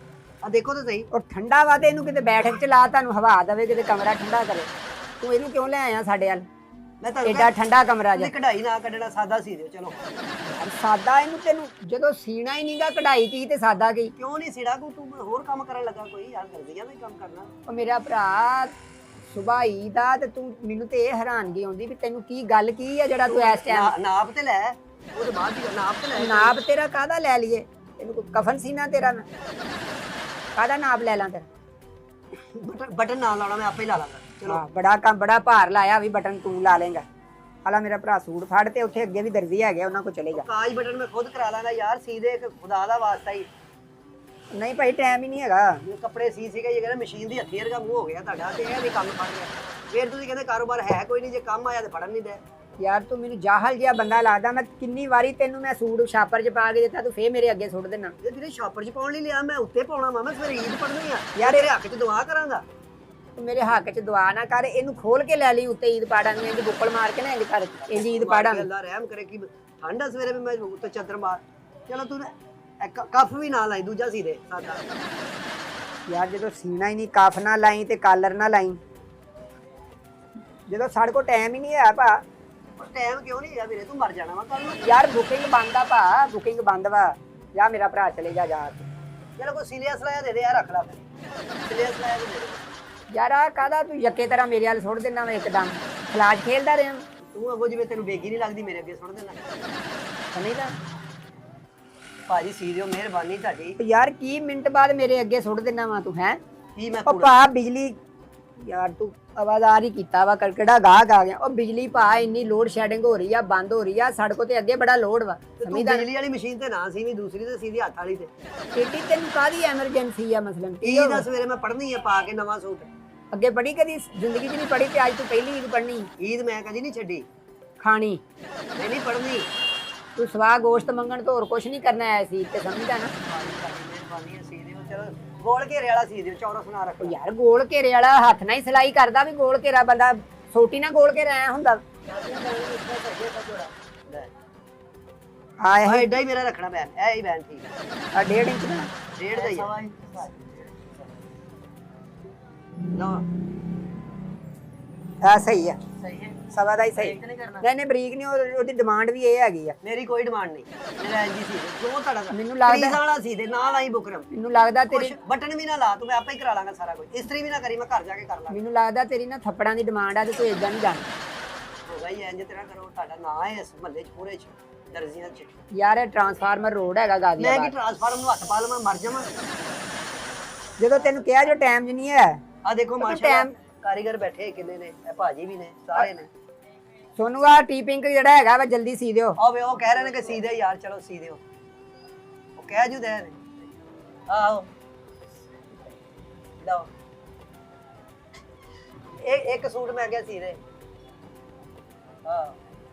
ਆ ਦੇਖੋ ਤਾਂ ਸਹੀ। ਉਹ ਠੰਡਾ ਵਾ ਤੇ ਇਹਨੂੰ ਕਿਤੇ ਬੈਠਕ ਚ ਲਾ, ਤੁਹਾਨੂੰ ਹਵਾ ਦੇਵੇ, ਕਿਤੇ ਕਮਰਾ ਠੰਡਾ ਕਰੇ। ਤੂੰ ਇਹਨੂੰ ਕਿਉਂ ਲੈ ਆਇਆ ਸਾਡੇ ਵੱਲ? ਮੈਂ ਤੁਹਾਨੂੰ ਐਡਾ ਠੰਡਾ ਕਮਰਾ ਜਾ। ਤੁਸੀਂ ਕਢਾਈ ਨਾ ਕੱਢਣਾ, ਸਾਦਾ ਸੀ ਦਿਓ। ਚਲੋ ਯਾਰ ਸਾਦਾ ਇਹਨੂੰ ਤੈਨੂੰ ਜਦੋਂ ਸੀਣਾ ਹੀ ਨਹੀਂਗਾ, ਕਢਾਈ ਕੀ ਤੇ ਸਾਦਾ ਕੀ? ਕਿਉਂ ਨਹੀਂ ਸਿੜਾ ਕੋ? ਤੂੰ ਹੋਰ ਕੰਮ ਕਰਨ ਲੱਗਾ ਕੋਈ? ਯਾਰ ਗਲਤੀਆਂ ਵੀ ਕੰਮ ਕਰਨਾ। ਉਹ ਮੇਰਾ ਭਰਾ ਸੁਭਾਈ ਦਾ ਤੇ ਤੂੰ ਮੈਨੂੰ ਤੇ ਇਹ ਹੈਰਾਨਗੀ ਆਉਂਦੀ ਵੀ ਤੈਨੂੰ ਕੀ ਗੱਲ ਕੀ ਆ ਜਿਹੜਾ ਤੂੰ ਇਸ ਟਾਈਮ ਨਾਪ ਤੇ ਲੈ, ਉਹਦੇ ਬਾਅਦ ਦੀ ਨਾਪ ਤੇ ਲੈ। ਨਾਪ ਤੇਰਾ ਕਾਹਦਾ ਲੈ ਲਈਏ? ਤੈਨੂੰ ਕੋਈ ਕਫਨ ਸੀਨਾ ਤੇਰਾ ਮੈਂ ਕਾਹਦਾ ਨਾਪ ਲੈ ਲਾਂ ਤੇਰਾ? ਬਟਨ ਨਾ ਲਾਉਣਾ, ਮੈਂ ਆਪੇ ਹੀ ਲਾ ਲਾਂਗਾ। ਚਲੋ ਹਾਂ, ਬੜਾ ਕੰਮ ਬੜਾ ਭਾਰ ਲਾਇਆ ਵੀ ਬਟਨ ਤੂੰ ਲਾ ਲੇਗਾ। ਹਾਲਾ ਮੇਰਾ ਭਰਾ ਸੂਟ ਫੜ ਤੇ ਉੱਥੇ ਅੱਗੇ ਵੀ ਦਰਜੀ ਹੈਗੇ, ਉਹਨਾਂ ਕੋਲ ਚਲੇ ਜਾ। ਕਾਜ ਬਟਨ ਮੈਂ ਖੁਦ ਕਰਾ ਲਾਂਗਾ ਯਾਰ, ਸੀ ਦੇ, ਇੱਕ ਖੁਦਾ ਦਾ ਵਾਸਤਾ ਹੀ। ਨਹੀਂ ਭਾਈ ਟਾਈਮ ਹੀ ਨਹੀਂ ਹੈਗਾ। ਇਹ ਕੱਪੜੇ ਸੀ ਸੀਗੇ, ਇਹ ਕਹਿੰਦਾ ਮਸ਼ੀਨ ਦੀ ਹੱਥੀ ਵਰਗਾ ਮੂੰਹ ਹੋ ਗਿਆ ਤੁਹਾਡਾ, ਤੇ ਇਹ ਵੀ ਕੰਮ ਫੜ ਗਿਆ। ਫਿਰ ਤੁਸੀਂ ਕਹਿੰਦੇ ਕਾਰੋਬਾਰ ਹੈ ਕੋਈ ਨਹੀਂ, ਜੇ ਕੰਮ ਆਇਆ ਤੇ ਫੜਨ ਨਹੀਂ ਦੇ। ਯਾਰ ਤੂੰ ਮੈਨੂੰ ਜਾਹਲ ਜਿਹਾ ਬੰਦਾ ਲੱਗਦਾ। ਮੈਂ ਕਿੰਨੀ ਵਾਰੀ ਤੈਨੂੰ ਮੈਂ ਸੂਟ ਛਾਪਰ 'ਚ ਪਾ ਕੇ ਦਿੱਤਾ, ਤੂੰ ਫੇਰ ਮੇਰੇ ਅੱਗੇ ਸੁੱਟ ਦੇਣਾ। ਇਹ ਜਿਹੜੇ ਸ਼ਾਪਰ 'ਚ ਪਾਉਣ ਲਈ ਲਿਆ, ਮੈਂ ਉੱਤੇ ਪਾਉਣਾ ਵਾ। ਮੈਂ ਸਵੇਰੇ ਈਦ ਪੜ੍ਹਨੀ ਆ ਯਾਰ ਤੇਰੇ ਹੱਕ 'ਚ ਦੁਆ ਕਰਾਂਗਾ। ਤੂੰ ਮੇਰੇ ਹੱਕ 'ਚ ਦੁਆ ਨਾ ਕਰ, ਇਹਨੂੰ ਖੋਲ ਕੇ ਲੈ ਲਈ ਉੱਤੇ ਈਦ ਪਾੜਾਂਗੇ। ਇੰਜ ਬੁੱਕਲ ਮਾਰ ਕੇ ਨਾ ਇੰਜ ਕਰ, ਇੰਜ ਈਦ ਪਾੜਾਂਗੇ। ਅੱਲਾ ਰਹਿਮ ਕਰੇ ਕਿ ਠੰਡ ਆ ਸਵੇਰੇ ਵੀ ਮੈਂ ਉੱਤੇ ਚਾਦਰ ਮਾਰ। ਚਲੋ ਤੂੰ ਕਫ ਵੀ ਨਾ ਲਾਈ, ਦੂਜਾ ਸੀ ਦੇ ਸਾਦਾ। ਯਾਰ ਜਦੋਂ ਸੀਣਾ ਹੀ ਨਹੀਂ, ਕਫ ਨਾ ਲਾਈ ਤੇ ਕਾਲਰ ਨਾ ਲਾਈ। ਜਦੋਂ ਸਾਡੇ ਕੋਲ ਟਾਈਮ ਹੀ ਨਹੀਂ ਹੈ ਭਾ। ਟਾਈਮ ਕਿਉਂ ਨਹੀਂ ਹੈਗਾ ਵੀਰੇ, ਤੂੰ ਮਰ ਜਾਣਾ ਵਾ ਕੱਲ ਨੂੰ। ਯਾਰ ਬੁਕਿੰਗ ਬੰਦ ਆ ਭਾ, ਬੁਕਿੰਗ ਬੰਦ ਵਾ। ਜਾ ਮੇਰਾ ਭਰਾ ਚਲੇ ਜਾ ਜਾ ਕੇ। ਚਲੋ ਕੋਈ ਸੀਰੀਅਸ ਲਾਇਆ ਦੇ ਦੇ ਯਾਰ, ਰੱਖ ਲੈ ਫਿਰ ਸੀਰੀਅਸ ਲਾਇਆ ਦੇ ਦੇ। ਯਾਰ ਆ ਕਾਹਦਾ ਤੂੰ ਯੱਕੇ ਤਰ੍ਹਾਂ ਮੇਰੇ ਵੱਲ ਸੁੱਟ ਦਿੰਦਾ ਵਾ ਇੱਕਦਮ, ਖਲਾਜ ਖੇਲਦਾ ਰਿਹਾ ਤੂੰ ਅੱਗੋਂ ਜਿਵੇਂ ਤੈਨੂੰ ਬੇਗੀ ਨਹੀਂ ਲੱਗਦੀ ਮੇਰੇ ਅੱਗੇ ਸੁੱਟ ਦੇਣਾ। ਸਮਝਦਾ? ਭਾਜੀ ਸੀ ਦਿਓ, ਮਿਹਰਬਾਨੀ ਤੁਹਾਡੀ। ਯਾਰ ਕੀ ਮਿੰਟ ਬਾਅਦ ਮੇਰੇ ਅੱਗੇ ਸੁੱਟ ਦਿੰਦਾ ਵਾ ਤੂੰ ਹੈ? ਕੀ ਮੈਂ ਉਹ ਭਾ ਬਿਜਲੀ, ਯਾਰ ਤੂੰ ਆਵਾਜ਼ਾਰ ਹੀ ਕੀਤਾ ਵਾ, ਕਿਹੜਾ ਗਾਹਕ ਆ ਗਿਆ। ਉਹ ਬਿਜਲੀ ਭਾ ਇੰਨੀ ਲੋਡ ਸ਼ੈਡਿੰਗ ਹੋ ਰਹੀ ਆ, ਬੰਦ ਹੋ ਰਹੀ ਆ, ਸੜਕੋਂ ਤੇ ਅੱਗੇ ਬੜਾ ਲੋਡ ਵਾ। ਤੂੰ ਬਿਜਲੀ ਵਾਲੀ ਮਸ਼ੀਨ ਤੇ ਨਾ ਸੀ ਵੀ ਦੂਸਰੀ ਤੇ ਸੀਧੀ ਹੱਥ ਵਾਲੀ ਤੇ। ਏਡੀ ਤੈਨੂੰ ਕਾਹਦੀ ਐਮਰਜੈਂਸੀ ਆ ਮਸਲਨ? ਕੀ ਦਾ ਸਵੇਰੇ ਮੈਂ ਪੜ੍ਹਨੀ ਆ ਪਾ ਕੇ ਨਵਾਂ ਸੂਟ। ਅੱਗੇ ਪੜ੍ਹੀ ਕਦੀ ਜ਼ਿੰਦਗੀ 'ਚ ਨਹੀਂ ਪੜ੍ਹੀ ਤੇ ਅੱਜ ਤੂੰ ਪਹਿਲੀ ਈਦ ਪੜ੍ਹਨੀ। ਈਦ ਮੈਂ ਕਦੀ ਨਹੀਂ ਛੱਡੀ, ਖਾਣੀ ਮੈਂ ਨਹੀਂ ਪੜ੍ਹਨੀ। ਤੂੰ ਸਵਾ ਗੋਸ਼ਤ ਮੰਗਣ ਤੋਂ ਹੋਰ ਕੁਝ ਨਹੀਂ ਕਰਨਾ ਆਇਆ ਸੀ ਤੇ ਸਮਝਦਾ ਨਾ। ਮਿਹਰਬਾਨੀ ਸੀ ਦਿਓ, ਚਲੋ ਗੋਲ ਘੇਰੇ ਵਾਲਾ ਸੀ ਦਿਓ, ਚੌਰਸ ਨਾ ਰੱਖੋ। ਯਾਰ ਗੋਲ ਘੇਰੇ ਵਾਲਾ ਹੱਥ ਨਾਲ ਹੀ ਸਿਲਾਈ ਕਰਦਾ ਵੀ ਗੋਲ ਘੇਰਾ ਬੰਦਾ ਸੋਟੀ ਨਾਲ ਗੋਲ ਘੇਰਾ ਆਇਆ ਹੁੰਦਾ। ਹਾਂ ਐਡਾ ਹੀ ਮੇਰਾ ਰੱਖਣਾ ਬੈਨ, ਇਹ ਹੀ ਬੈਨ ਠੀਕ ਆ 1.5 ਇੰਚ ਦਾ, 1.5 ਦਾ ਹੀ ਲਓ। ਆ ਸਹੀ ਆ, ਸਹੀ ਹੈ, ਸਵਾ ਦਾ ਹੀ ਸਹੀ। ਨਹੀਂ ਕਰਨਾ। ਨਹੀਂ ਬਰੀਕ ਨਹੀਂ, ਉਹਦੀ ਡਿਮਾਂਡ ਵੀ ਇਹ ਹੈਗੀ ਆ। ਮੇਰੀ ਕੋਈ ਡਿਮਾਂਡ ਨਹੀਂ, ਮੇਰਾ ਐਂਜੀ ਸੀ ਜੋ ਤੁਹਾਡਾ ਮੈਨੂੰ ਲੱਗਦਾ ਪਲੀਜ਼ ਵਾਲਾ ਸੀ ਦੇ ਨਾਲ ਆਈ ਬੁਕਰਮ। ਮੈਨੂੰ ਲੱਗਦਾ ਤੇਰੀ ਬਟਨ ਵੀ ਨਾ ਲਾ ਤੂੰ, ਮੈਂ ਆਪੇ ਹੀ ਕਰਾ ਲਾਂਗਾ ਸਾਰਾ ਕੁਝ। ਇਸਤਰੀ ਵੀ ਨਾ ਕਰੀ, ਮੈਂ ਘਰ ਜਾ ਕੇ ਕਰ ਲਾਂਗਾ। ਮੈਨੂੰ ਲੱਗਦਾ ਤੇਰੀ ਨਾ ਥੱਪੜਾਂ ਦੀ ਡਿਮਾਂਡ ਆ ਤੇ ਤੂੰ ਇਦਾਂ ਨਹੀਂ ਜਾਣਾ। ਹੋ ਗਈ ਇੰਜ ਤੇਰਾ ਕਰੋ, ਤੁਹਾਡਾ ਨਾਂ ਹੈ ਇਸ ਮਹੱਲੇ 'ਚ ਪੂਰੇ 'ਚ ਦਰਜੀਆਂ 'ਚ। ਯਾਰ ਇਹ ਟਰਾਂਸਫਾਰਮਰ ਰੋਡ ਹੈਗਾ ਮੈਂ ਗਾਜ਼ੀਆਬਾਦ। ਕੀ ਟਰਾਂਸਫਾਰਮ ਨੂੰ ਹੱਥ ਪਾ ਲਵਾਂ, ਮਰ ਜਾਵਾਂ। ਜਦੋਂ ਤੈਨੂੰ ਕਿਹਾ ਜੋ ਟਾਈਮ 'ਚ ਨਹੀਂ ਹੈ। ਆ ਦੇਖੋ ਤਾਂ ਮਾਸ਼ਾਅੱਲਾ time- ਕਾਰੀਗਰ ਬੈਠੇ ਕਿੰਨੇ ਨੇ, ਇਹ ਭਾਜੀ ਵੀ ਨੇ, ਸਾਰੇ ਨੇ। ਸੋਨੂੰ ਆ ਟੀ ਪਿੰਕ ਜਿਹੜਾ ਹੈਗਾ ਵਾ ਜਲਦੀ ਸੀ ਦਿਓ। ਆਵੇ ਉਹ ਕਹਿ ਰਹੇ ਨੇ ਕਿ ਸੀ ਦੇ ਯਾਰ, ਚਲੋ ਸੀ ਦਿਓ। ਉਹ ਕਹਿ ਜੂ ਦੇ ਨੇ। ਆਹੋ ਲਓ, ਇੱਕ ਸੂਟ ਮੈਂ ਕਿਹਾ ਸੀ ਦੇ। ਹਾਂ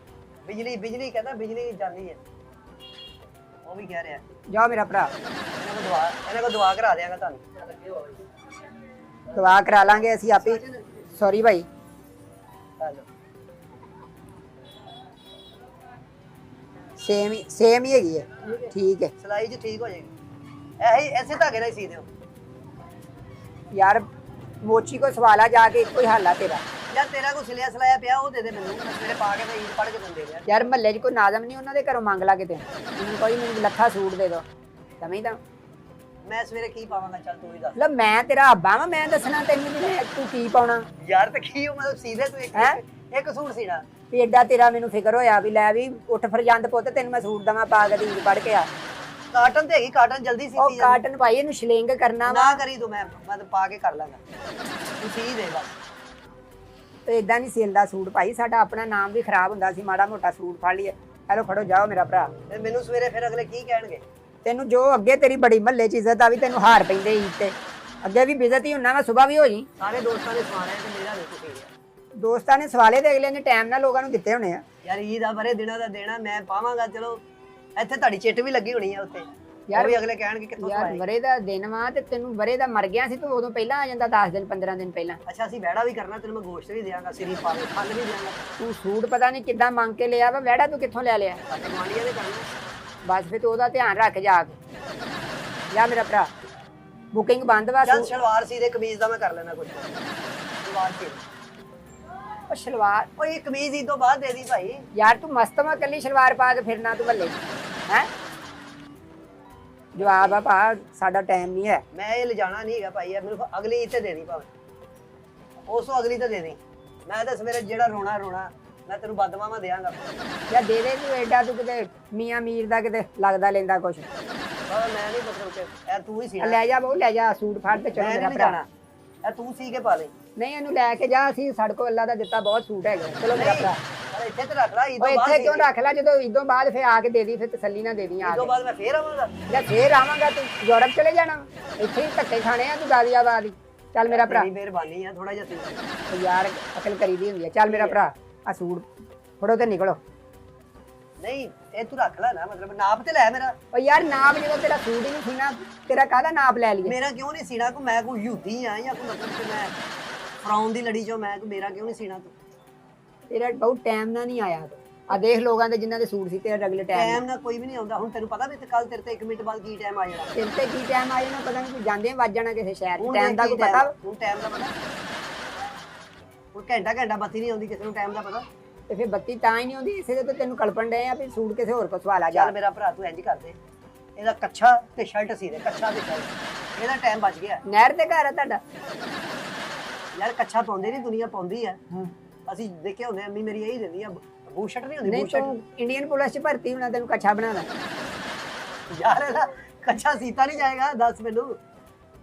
ਬਿਜਲੀ ਕਹਿੰਦਾ ਬਿਜਲੀ ਜਾਂਦੀ ਹੈ, ਉਹ ਵੀ ਕਹਿ ਰਿਹਾ। ਜਾਓ ਮੇਰਾ ਭਰਾ, ਇਹਨਾਂ ਕੋ ਦੁਆ ਕਰਾ ਦਿਆਂਗਾ ਤੁਹਾਨੂੰ। ਦੁਆ ਕਰਾ ਲਾਂਗੇ ਅਸੀਂ ਆਪੇ। ਸੌਰੀ ਭਾਈ। ਹੈਲੋ ਸੇਮ ਹੀ ਹੈਗੀ ਹੈ, ਠੀਕ ਹੈ। ਸਲਾਈ 'ਚ ਠੀਕ ਹੋ ਜਾਏਗੀ। ਇਹੀ ਐਸੇ ਧਾਗੇ ਨਾਲ ਹੀ ਸੀ ਦਿਓ। ਯਾਰ ਮੋਚੀ ਕੋ ਸਵਾਲਾ ਜਾ ਕੇ ਇੱਕੋ ਹੀ ਹਾਲ ਆ ਤੇਰਾ। ਯਾਰ ਤੇਰਾ ਕੋ ਸਿਲਿਆ ਸਲਾਇਆ ਪਿਆ, ਉਹ ਦੇ ਦੇ ਮੈਨੂੰ, ਮੈਂ ਸਵੇਰੇ ਪਾ ਕੇ ਤੇ ਈਦ ਪੜ ਕੇ ਦਿੰਦੇ ਯਾਰ। ਯਾਰ ਮਹੱਲੇ 'ਚ ਕੋਈ ਨਾਜ਼ਮ ਨਹੀਂ, ਉਹਨਾਂ ਦੇ ਘਰੋਂ ਮੰਗ ਲਾ ਕਿਤੇ। ਮੈਨੂੰ ਕੋਈ ਮੈਨੂੰ ਲੱਖਾ ਸੂਟ ਦੇ ਦੋ, ਸਮਝਦਾ? ਮੈਂ ਸਵੇਰੇ ਕੀ ਪਾਵਾਂਗਾ, ਚੱਲ ਤੂੰ ਹੀ ਦੱਸ। ਲੈ ਮੈਂ ਤੇਰਾ ਅੱਬਾ ਵਾਂ, ਮੈਂ ਦੱਸਣਾ ਤੈਨੂੰ ਵੀ ਮੈਂ ਤੂੰ ਕੀ ਪਾਉਣਾ। ਯਾਰ ਤੇ ਕੀ ਉਹ ਮਤਲਬ ਸੀਧੇ ਤੂੰ ਹੈਂ? ਇੱਕ ਸੂਟ ਸੀਣਾ। ਵੀ ਏਡਾ ਤੇਰਾ ਮੈਨੂੰ ਫਿਕਰ ਹੋਇਆ ਵੀ ਲੈ ਵੀ ਉੱਠ ਫਰਜੰਦ ਪੁੱਤ, ਤੈਨੂੰ ਮੈਂ ਸੂਟ ਦਵਾਂ ਪਾ ਕੇ ਈਦ ਪੜ ਕੇ ਆ। ਕਾਟਨ ਤੇ ਹੈਗੀ, ਕਾਟਨ ਜਲਦੀ ਉਹ ਸੀਤੀ ਜਾਂਦੀ। ਕਾਟਨ ਪਾਈ ਇਹਨੂੰ ਸ਼ਲਿੰਗ ਕਰਨਾ ਵਾ ਨਾ ਕਰੀ ਤੂੰ, ਮੈਂ ਪਾ ਕੇ ਕਰ ਲਾਂਗਾ, ਤੂੰ ਸੀ ਦੇ ਬਸ। ਤੇ ਇਦਾਂ ਨਹੀਂ ਸਿਲਦਾ ਸੂਟ ਭਾਈ, ਸਾਡਾ ਆਪਣਾ ਨਾਮ ਵੀ ਖਰਾਬ ਹੁੰਦਾ ਸੀ ਮਾੜਾ ਮੋਟਾ ਸੂਟ ਫੜ ਲਈਏ। ਹੈਲੋ ਫੜੋ, ਜਾਓ ਮੇਰਾ ਭਰਾ। ਤੇ ਮੈਨੂੰ ਸਵੇਰੇ ਫਿਰ ਅਗਲੇ ਕੀ ਕਹਿਣਗੇ? ਤੈਨੂੰ ਜੋ ਅੱਗੇ ਤੇਰੀ ਬੜੀ ਮਹੱਲੇ 'ਚ ਇੱਜ਼ਤ ਆ ਵੀ ਤੈਨੂੰ ਹਾਰ ਪੈਂਦੇ ਈਦ ਤੇ, ਅੱਗੇ ਵੀ ਬੇਇੱਜ਼ਤੀ ਹੁੰਨਾ ਵਾ, ਸੁਬਾਹ ਵੀ ਹੋ ਜੀ। ਸਾਰੇ ਦੋਸਤਾਂ ਨੇ ਸਵਾਰਿਆ ਤੇ ਮੇਰਾ ਨਹੀਂ ਤੁਸੀਂ ਰਿਹਾ। ਦੋਸਤਾਂ ਨੇ ਸਵਾਲੇ ਤੇ ਅਗਲੇ ਨੇ ਟਾਈਮ ਨਾਲ ਲੋਕਾਂ ਨੂੰ ਦਿੱਤੇ ਹੋਣੇ ਆ। ਯਾਰ ਈਦ ਆ ਬਰੇ ਦਿਨਾਂ ਦਾ ਦੇਣਾ, ਮੈਂ ਪਾਵਾਂਗਾ। ਚਲੋ ਇੱਥੇ ਤੁਹਾਡੀ ਚਿੱਟ ਵੀ ਲੱਗੀ ਹੋਣੀ ਆ ਉੱਤੇ, ਯਾਰ ਉਹ ਵੀ ਅਗਲੇ ਕਹਿਣਗੇ ਕਿੱਥੋਂ ਯਾਰ ਸਵਾਏ। ਵਰੇ ਦਾ ਦਿਨ ਵਾ ਤੇ ਤੈਨੂੰ ਵਰੇ ਦਾ ਮਰ ਗਿਆ ਸੀ ਤੂੰ ਉਦੋਂ ਪਹਿਲਾਂ ਆ ਜਾਂਦਾ 10 ਦਿਨ 15 ਦਿਨ ਪਹਿਲਾਂ। ਅੱਛਾ ਅਸੀਂ ਵਹਿੜਾ ਵੀ ਕਰਨਾ, ਤੈਨੂੰ ਮੈਂ ਗੋਸ਼ਤ ਵੀ ਦਿਆਂਗਾ, ਸਿਰੀ ਪਾ ਕੇ ਖੰਡ ਵੀ ਦਿਆਂਗਾ। ਤੂੰ ਸੂਟ ਪਤਾ ਨਹੀਂ ਕਿੱਦਾਂ ਮੰਗ ਕੇ ਲਿਆ ਵਾ, ਵਹਿੜਾ ਤੂੰ ਕਿੱਥੋਂ ਲੈ ਲਿਆ? ਸਾਡੇ ਗੁਆਂਢੀਆਂ ਨੇ ਕਰਨਾ। ਬਸ ਫਿਰ ਤੂੰ ਉਹਦਾ ਧਿਆਨ ਰੱਖ ਜਾ ਕੇ। ਜਾ ਮੇਰਾ ਭਰਾ, ਬੁਕਿੰਗ ਬੰਦ ਵਾ। ਚੱਲ ਸ਼ਲਵਾਰ ਸੀ ਦੇ, ਕਮੀਜ਼ ਦਾ ਮੈਂ ਕਰ ਲੈਣਾ ਕੁਝ। ਸ਼ਲਵਾਰ ਸੀ ਉਹ ਸ਼ਲਵਾਰ, ਉਹ ਇਹ ਕਮੀਜ਼ ਈਦ ਤੋਂ ਬਾਅਦ ਦੇ ਦੀ ਭਾਈ। ਯਾਰ ਤੂੰ ਮਸਤ ਵਾ ਕੱਲੀ ਸ਼ਲਵਾਰ ਪਾ ਕੇ ਫਿਰਨਾ ਤੂੰ ਮੱਲੇ ਹੈ। ਜਵਾਬ ਆ ਭਾ, ਸਾਡਾ ਟਾਈਮ ਨਹੀਂ ਹੈ। ਮੈਂ ਇਹ ਲਿਜਾਣਾ ਨਹੀਂ ਹੈਗਾ ਭਾਈ, ਮੈਨੂੰ ਅਗਲੀ ਈਦ ਤੇ ਦੇ ਦੀ ਭਾਵੇਂ, ਉਸ ਤੋਂ ਅਗਲੀ ਤੇ ਦੇ ਦੀ। ਮੈਂ ਤਾਂ ਸਵੇਰੇ ਜਿਹੜਾ ਰੋਣਾ ਮੈਂ ਤੈਨੂੰ ਬਦਮਾਵਾਂ ਦਿਆਂਗਾ। ਯਾਰ ਦੇ ਦੇ ਤੂੰ, ਐਡਾ ਤੂੰ ਕਿਤੇ ਮੀਆਂ ਮੀਰ ਦਾ ਕਿਤੇ ਲੱਗਦਾ ਲੈਂਦਾ ਕੁਛ। ਮੈਂ ਨਹੀਂ ਮਤਲਬ ਕਿ ਇਹ ਤੂੰ ਹੀ ਸੀਣਾ। ਲੈ ਜਾ ਬਹੁ, ਲੈ ਜਾ ਸੂਟ ਫੜ ਤੇ ਚਲੋ ਮੈਂ ਮੇਰਾ ਨਹੀਂ ਭਰਾ। ਜਾਣਾ, ਇਹ ਤੂੰ ਸੀ ਕੇ ਪਾ ਲੈ। ਨਹੀਂ ਇਹਨੂੰ ਲੈ ਕੇ ਜਾ, ਅਸੀਂ ਸਾਡੇ ਕੋਲ ਅੱਲਾ ਦਾ ਦਿੱਤਾ ਬਹੁਤ ਸੂਟ ਹੈਗਾ। ਚਲੋ ਮੇਰਾ ਭਰਾ, ਪਰ ਇੱਥੇ ਤੇ ਰੱਖ ਲੈ, ਈਦ ਉਹ ਤੋਂ ਬਾਅਦ ਇੱਥੇ ਕਿਉਂ ਰੱਖ ਲੈ, ਜਦੋਂ ਈਦੋਂ ਬਾਅਦ ਫਿਰ ਆ ਕੇ ਦੇ ਦੀ, ਫਿਰ ਤਸੱਲੀ ਨਾਲ ਦੇ ਦੀ ਆ ਈਦ ਤੋਂ ਕੇ। ਬਾਅਦ ਮੈਂ ਫੇਰ ਆਵਾਂਗਾ। ਜਾਂ ਫੇਰ ਆਵਾਂਗਾ ਤੂੰ ਯੂਰਪ ਚਲੇ ਜਾਣਾ, ਇੱਥੇ ਹੀ ਧੱਕੇ ਖਾਣੇ ਆ ਤੂੰ ਗਾਜ਼ੀਆਬਾਦ ਹੀ। ਚੱਲ ਮੇਰਾ ਭਰਾ, ਮੇਰੀ ਮਿਹਰਬਾਨੀ ਆ, ਥੋੜਾ ਜਿਹਾ ਸੀ। ਯਾਰ ਅਕਲ ਕਰੀਦੀ ਹੁੰਦੀ ਹੈ। ਚੱਲ ਮੇਰਾ ਭਰਾ, ਆ ਸੂਟ ਫੜੋ ਤੇ ਨਿਕਲੋ। ਨਹੀਂ ਇਹ ਤੂੰ ਰੱਖ ਲੈ ਨਾ, ਮਤਲਬ ਨਾਪ ਤੇ ਲੈ ਮੇਰਾ। ਉਹ ਯਾਰ ਨਾਪ ਜਦੋਂ ਤੇਰਾ ਸੂਟ ਹੀ ਨਹੀਂ ਸੀਣਾ, ਤੇਰਾ ਕਾਹਦਾ ਨਾਪ ਲੈ ਲਈਏ? ਮੇਰਾ ਕਿਉਂ ਨਹੀਂ ਸੀਣਾ? ਮੈਂ ਕੋਈ ਯਹੂਦੀ ਆ ਜਾਂ ਕੋਈ ਮਤਲਬ ਕਿ ਮੈਂ ਫਰਾਉਨ ਦੀ ਲੜੀ ਚੋਂ, ਮੈਂ ਮੇਰਾ ਕਿਉਂ ਨਹੀਂ ਸੀਣਾ ਤੂੰ? ਤੇਰਾ ਬਹੁਤ ਟਾਈਮ ਨਾਲ ਨਹੀਂ ਆਇਆ। ਆ ਦੇਖ ਲੋਕਾਂ ਦੇ ਜਿਨ੍ਹਾਂ ਦੇ ਸੂਟ ਸੀ ਤੇਰਾ ਅਗਲੇ ਟਾਈਮ ਟਾਈਮ ਨਾਲ ਕੋਈ ਵੀ ਨਹੀਂ ਆਉਂਦਾ। ਹੁਣ ਤੈਨੂੰ ਪਤਾ ਵੀ ਕੱਲ ਤੇਰੇ ਤੇ 1 ਮਿੰਟ ਬਾਅਦ ਕੀ ਟਾਈਮ ਆ ਜਾਣਾ। ਤੇਰੇ ਤੇ ਕੀ ਟਾਈਮ ਆ ਜਾਣਾ ਪਤਾ ਨਹੀਂ, ਜਾਂਦੇ ਵੱਜ ਜਾਣਾ ਕਿਸੇ ਸ਼ਹਿਰ ਹੁਣ ਟਾਈਮ ਦਾ ਕੀ ਕੋਈ ਪਤਾ? ਹੁਣ ਟਾਈਮ ਦਾ ਪਤਾ? ਹੁਣ ਘੰਟਾ ਬੱਤੀ ਨਹੀਂ ਆਉਂਦੀ ਕਿਸੇ ਨੂੰ ਟਾਈਮ ਦਾ ਪਤਾ? ਤੇ ਫਿਰ ਬੱਤੀ ਤਾਂ ਹੀ ਨਹੀਂ ਆਉਂਦੀ, ਇਸੇ ਦੇ ਤੇ ਤੈਨੂੰ ਕਲਪਣ ਡਏ ਆ ਵੀ ਸੂਟ ਕਿਸੇ ਹੋਰ ਕੋ ਸਵਾਲਾ ਜਾ। ਚੱਲ ਮੇਰਾ ਭਰਾ ਤੂੰ ਇੰਜ ਕਰ ਦੇ, ਇਹਦਾ ਕੱਛਾ ਤੇ ਸ਼ਰਟ ਸੀ ਦੇ, ਕੱਛਾ ਤੇ ਸ਼ਰਟ, ਇਹਦਾ ਟਾਈਮ ਬਚ ਗਿਆ। ਨਹਿਰ ਤੇ ਘਰ ਆ ਤੁਹਾਡਾ? ਯਾਰ ਕੱਛਾ ਪਾਉਂਦੇ ਨਹੀਂ, ਦੁਨੀਆ ਪਾਉਂਦੀ ਆ। ਅਸੀਂ ਦੇਖੇ ਹੁੰਦੇ, ਅੰਮੀ ਮੇਰੀ ਇਹੀ ਦਿੰਦੀ ਆ, ਬੂਸ਼ਟ ਨਹੀਂ ਹੁੰਦੀ ਨਹੀਂ ਬੂਸ਼ਟ। ਤੂੰ ਇੰਡੀਅਨ ਪੁਲਿਸ ਚ ਭਰਤੀ ਹੋਣਾ, ਤੈਨੂੰ ਕੱਛਾ ਬਣਾਣਾ। ਯਾਰ ਇਹਦਾ ਕੱਛਾ ਸੀਤਾ ਨਹੀਂ ਜਾਏਗਾ, ਦੱਸ ਮੈਨੂੰ।